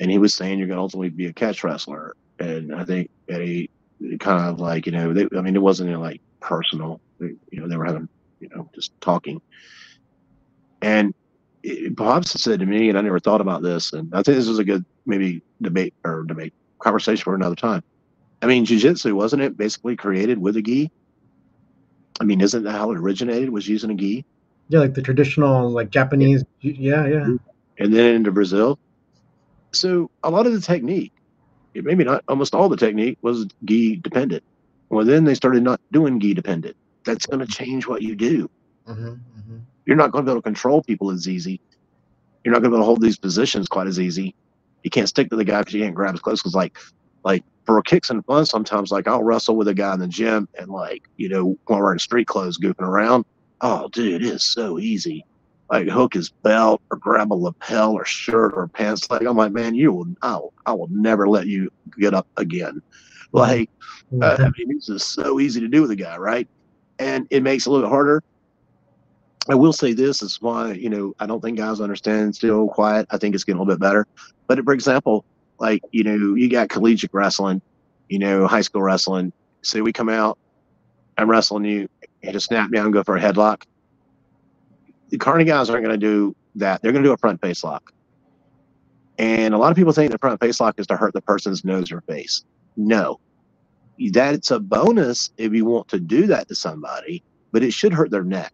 and he was saying you're going to ultimately be a catch wrestler. And I think Eddie kind of like, you know, I mean, it wasn't like personal, you know, they were having, you know, just talking. And Pops said to me, and I never thought about this, and I think this was a good maybe debate conversation for another time. I mean, jiu-jitsu, wasn't it basically created with a gi? I mean, isn't that how it originated, was using a gi? Yeah, like the traditional like Japanese. Yeah. And then into Brazil. So a lot of the technique, maybe not almost all the technique, was gi dependent. Well, then they started not doing gi dependent. That's going to change what you do. You're not going to be able to control people as easy. You're not going to be able to hold these positions quite as easy. You can't stick to the guy because you can't grab as close. Because like for kicks and fun, sometimes like I'll wrestle with a guy in the gym and like, you know, while we're in street clothes goofing around. Oh, dude, it is so easy. like hook his belt or grab a lapel or shirt or pants leg. I'm like, man, I will never let you get up again. Mhm. Like, Yeah. I mean, it's just so easy to do with a guy, right? And it makes it a little bit harder. I will say this is why, I don't think guys understand still quiet. I think it's getting a little bit better. But for example, like, you got collegiate wrestling, high school wrestling. Say we come out, I'm wrestling you, hit a snap down, go for a headlock. The Carney guys aren't going to do that. They're going to do a front face lock. And a lot of people think the front face lock is to hurt the person's nose or face. No, that's a bonus if you want to do that to somebody, but it should hurt their neck.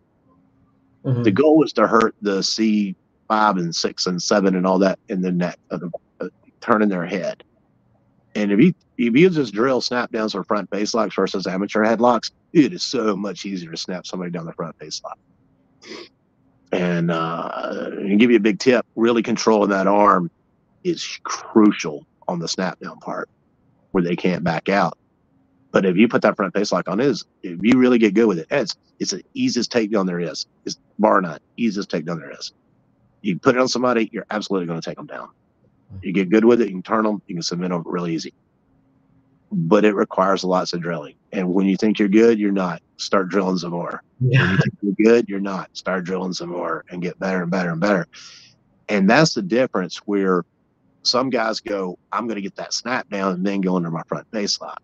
The Mhm. goal is to hurt the C5 and 6 and 7 and all that in the neck, turning their head. And if you just drill snap downs or front face locks versus amateur headlocks, it is so much easier to snap somebody down the front face lock. And give you a big tip: really controlling that arm is crucial on the snap down part where they can't back out. But if you put that front face lock on, if you really get good with it, it's the easiest takedown there is. It's bar none, easiest takedown there is. You put it on somebody, you're absolutely going to take them down. You get good with it, you can turn them, you can submit them really easy. But it requires lots of drilling. And when you think you're good, you're not. Start drilling some more. When Yeah. you think you're good, you're not. Start drilling some more and get better and better and better. And that's the difference where some guys go, I'm going to get that snap down and then go under my front face lock.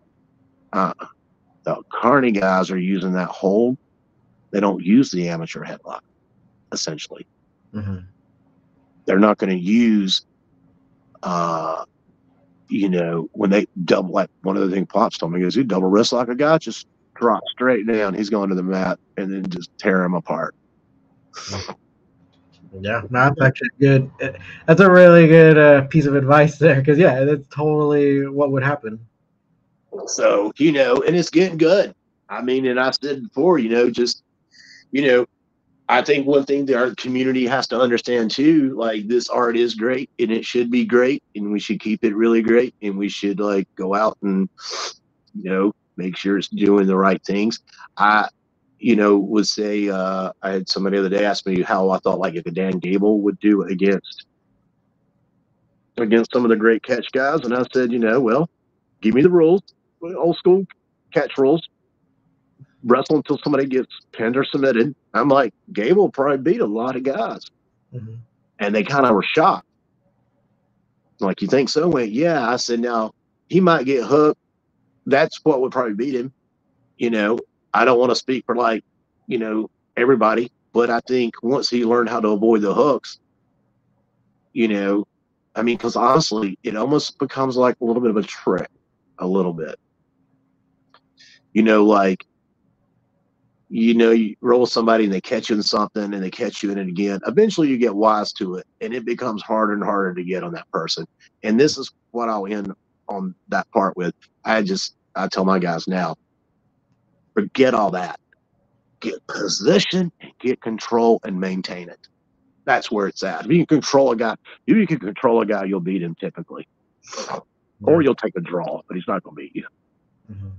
The Carney guys are using that hold. They don't use the amateur headlock, essentially. Mhm. They're not going to use, when they double, like one of the things Pops told me is you double wrist lock a guy, just drop straight down. He's going to the mat and then just tear him apart. Yeah, no, that's actually good. That's a really good piece of advice there, because yeah, that's totally what would happen. So, and it's getting good. I mean, and I said before, you know, I think one thing that our community has to understand too, like this art is great and it should be great and we should keep it really great and we should like go out and, make sure it's doing the right things. I, would say, I had somebody the other day ask me how I thought like if a Dan Gable would do against some of the great catch guys. And I said, well, give me the rules, old school catch rules, wrestle until somebody gets pinned or submitted. I'm like, Gable probably beat a lot of guys. Mhm. And they kind of were shocked. Like, you think so? I went, yeah. I said, now he might get hooked. That's what would probably beat him. You know, I don't want to speak for like, you know, everybody, but I think once he learned how to avoid the hooks, you know, I mean, because honestly, it almost becomes like a little bit of a trick, a little bit. Like, you roll with somebody and they catch you in something and they catch you in it again. Eventually, you get wise to it, and it becomes harder and harder to get on that person. And this is what I'll end on that part with. I tell my guys now, forget all that. Get position, get control, and maintain it. That's where it's at. If you can control a guy, you'll beat him typically, or Yeah. you'll take a draw, but he's not going to beat you. Mhm.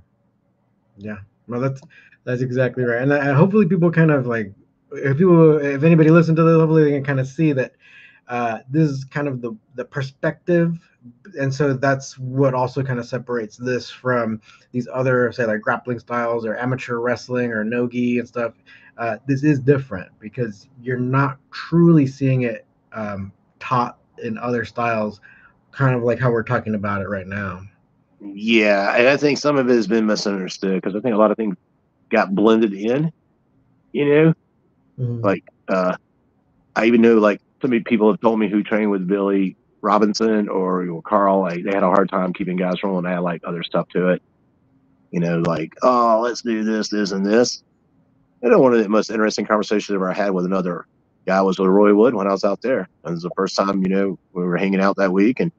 Yeah. Well, that's exactly right. And hopefully people kind of like, if anybody listen to this, hopefully they can kind of see that this is kind of the perspective, and so that's what also kind of separates this from these other, say, like grappling styles or amateur wrestling or no-gi and stuff. This is different because you're not truly seeing it taught in other styles, kind of like how we're talking about it right now. Yeah, and I think some of it has been misunderstood because I think a lot of things got blended in. You know, Mhm. like I even know like so many people have told me who trained with Billy Robinson or Carl, like they had a hard time keeping guys from and add like other stuff to it. Like, oh, let's do this, this, and this. And one of the most interesting conversations I ever had with another guy was with Roy Wood when I was out there. It was the first time, we were hanging out that week. And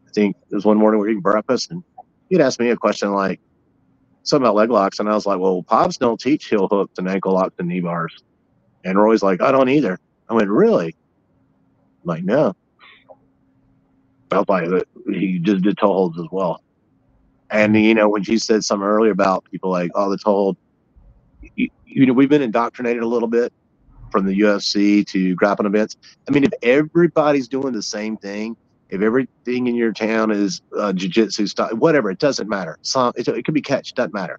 I think it was one morning we were eating breakfast and he'd asked me a question like something about leg locks. And I was like, well, Pops don't teach heel hooks and ankle locks and knee bars. And Roy's like, I don't either. I went, really? I'm like, no. I was like, he just did toe holds as well. And, when she said something earlier about people like, oh, the toe hold, we've been indoctrinated a little bit from the UFC to grappling events. I mean, if everybody's doing the same thing, if everything in your town is jiu-jitsu style, whatever, it doesn't matter. It could be catch, doesn't matter.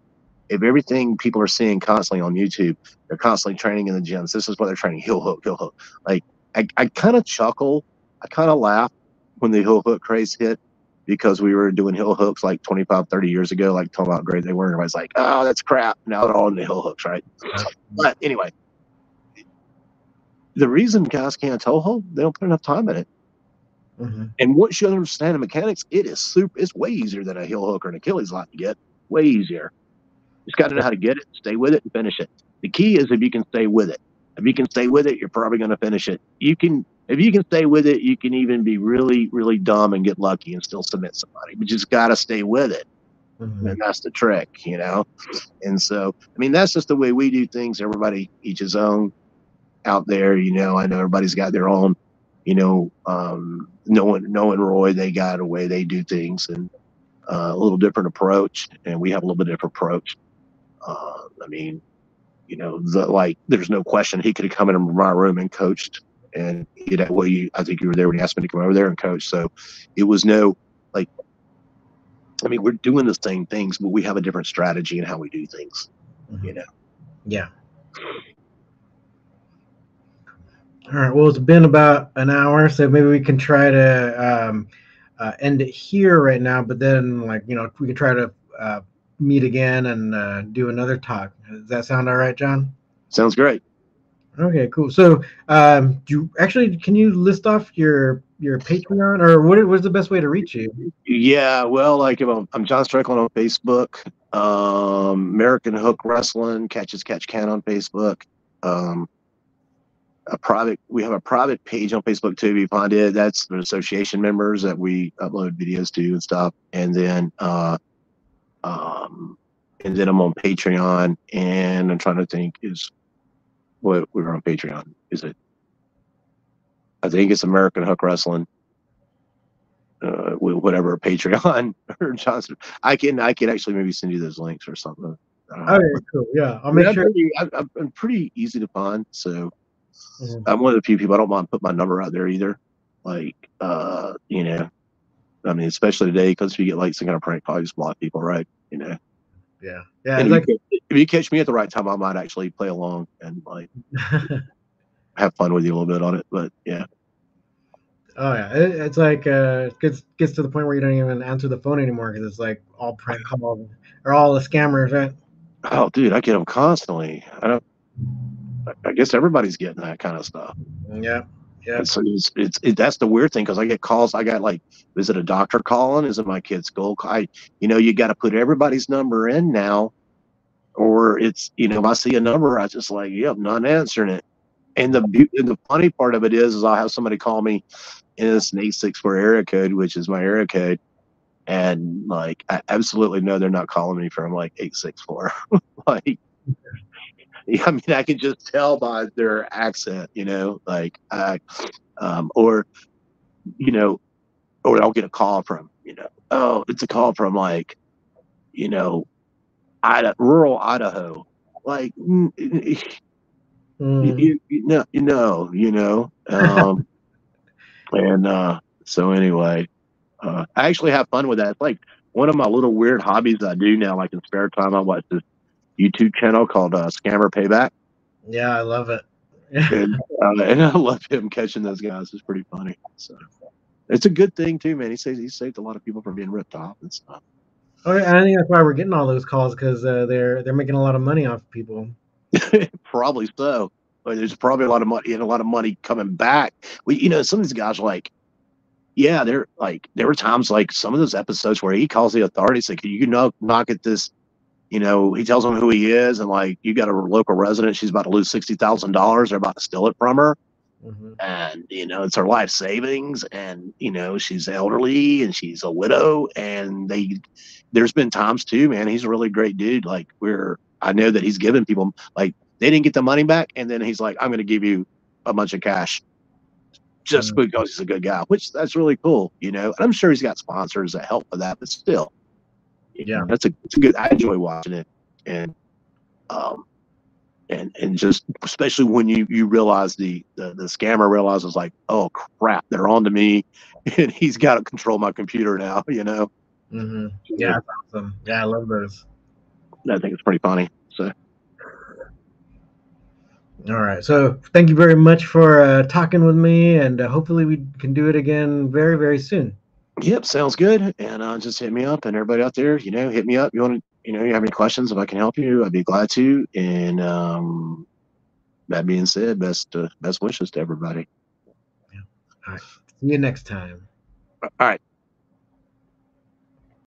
If everything people are seeing constantly on YouTube, they're constantly training in the gyms. This is what they're training, heel hook, heel hook. Like, I kind of chuckle, I kind of laugh when the heel hook craze hit, because we were doing heel hooks like 25, 30 years ago, like talking about how great they were. And everybody's like, oh, that's crap. Now they're all in the heel hooks, right? But anyway, the reason guys can't toe hold, they don't put enough time in it. Mm-hmm. And once you understand the mechanics, it's way easier than a heel hook or an Achilles lock to get. Way easier. You just got to know how to get it, stay with it, and finish it. The key is if you can stay with it. If you can stay with it, you're probably going to finish it. If you can stay with it, you can even be really, really dumb and get lucky and still submit somebody. But you just got to stay with it. Mm-hmm. And that's the trick, you know? And so, I mean, that's just the way we do things. Everybody each his own out there, you know. I know everybody's got their own, you know, knowing Roy, they got a way they do things, and a little different approach. And we have a little bit different approach. I mean, you know, there's no question he could have come into my room and coached. And I think you were there when he asked me to come over there and coach. So it was no, like, I mean, we're doing the same things, but we have a different strategy in how we do things, you know? Yeah. All right. Well, it's been about an hour, so maybe we can try to end it here right now. But then, like, you know, we can try to meet again and do another talk. Does that sound all right, John? Sounds great. Okay, cool. So, can you list off your Patreon, or what's the best way to reach you? Yeah, well, like, I'm Jon Strickland on Facebook, American Hook Wrestling, Catch as Catch Can on Facebook. We have a private page on Facebook too. If you find it, that's the association members that we upload videos to and stuff. And then I'm on Patreon, and I'm trying to think is what we're on Patreon. Is it? I think it's American Hook Wrestling. Whatever Patreon or Johnson. I can actually maybe send you those links or something. Okay, cool. Yeah, I'll make sure. I'm pretty easy to find, so Mhm. I'm one of the few people I don't mind put my number out there either. Like, you know, I mean, especially today, because if you get like some kind of prank call, you just block people, right? You know. Yeah. Yeah. And if you catch me at the right time, I might actually play along and like have fun with you a little bit on it. But yeah. Oh yeah, it's like it gets to the point where you don't even answer the phone anymore because it's like all prank calls or all the scammers, right? Oh, dude, I get them constantly. I guess everybody's getting that kind of stuff. Yeah. Yeah. And so that's the weird thing, because I get calls. I got like, is it a doctor calling? Is it my kid's school? You got to put everybody's number in now, or it's, if I see a number, I just like, I'm not answering it. And the funny part of it is I'll have somebody call me, and it's an 864 area code, which is my area code. And like, I absolutely know they're not calling me from like 864. Like, I mean, I can just tell by their accent, like, or I'll get a call from, oh, it's a call from like, rural Idaho. Like, so anyway, I actually have fun with that. It's like one of my little weird hobbies I do now, like in spare time. I watch this YouTube channel called Scammer Payback. Yeah, I love it. and I love him catching those guys. It's pretty funny. So it's a good thing too, man. He says he saved a lot of people from being ripped off and stuff. Oh, I think that's why we're getting all those calls, because they're making a lot of money off people. Probably so. But there's probably a lot of money and a lot of money coming back. Some of these guys are like, yeah, they're like, there were times like some of those episodes where he calls the authorities, like, you can knock at this. He tells them who he is, and like, you got a local resident, she's about to lose $60,000. They're about to steal it from her. Mm-hmm. And, it's her life savings. And, she's elderly and she's a widow. And there's been times too, man, he's a really great dude. Like, I know that he's given people, like, they didn't get the money back. And then he's like, I'm going to give you a bunch of cash just because he's a good guy, which that's really cool, and I'm sure he's got sponsors that help with that, but still. Yeah, it's a good. I enjoy watching it, and and just especially when you realize the scammer realizes like, oh crap, they're on to me, and he's got to control my computer now. Mm-hmm. Yeah, that's awesome. Yeah, I love those. I think it's pretty funny. So All right. So thank you very much for talking with me, and hopefully we can do it again very, very soon. yep, sounds good. And just hit me up, and everybody out there, hit me up. You want to, you have any questions? If I can help you, I'd be glad to. And that being said, best wishes to everybody. Yeah. All right. See you next time. All right.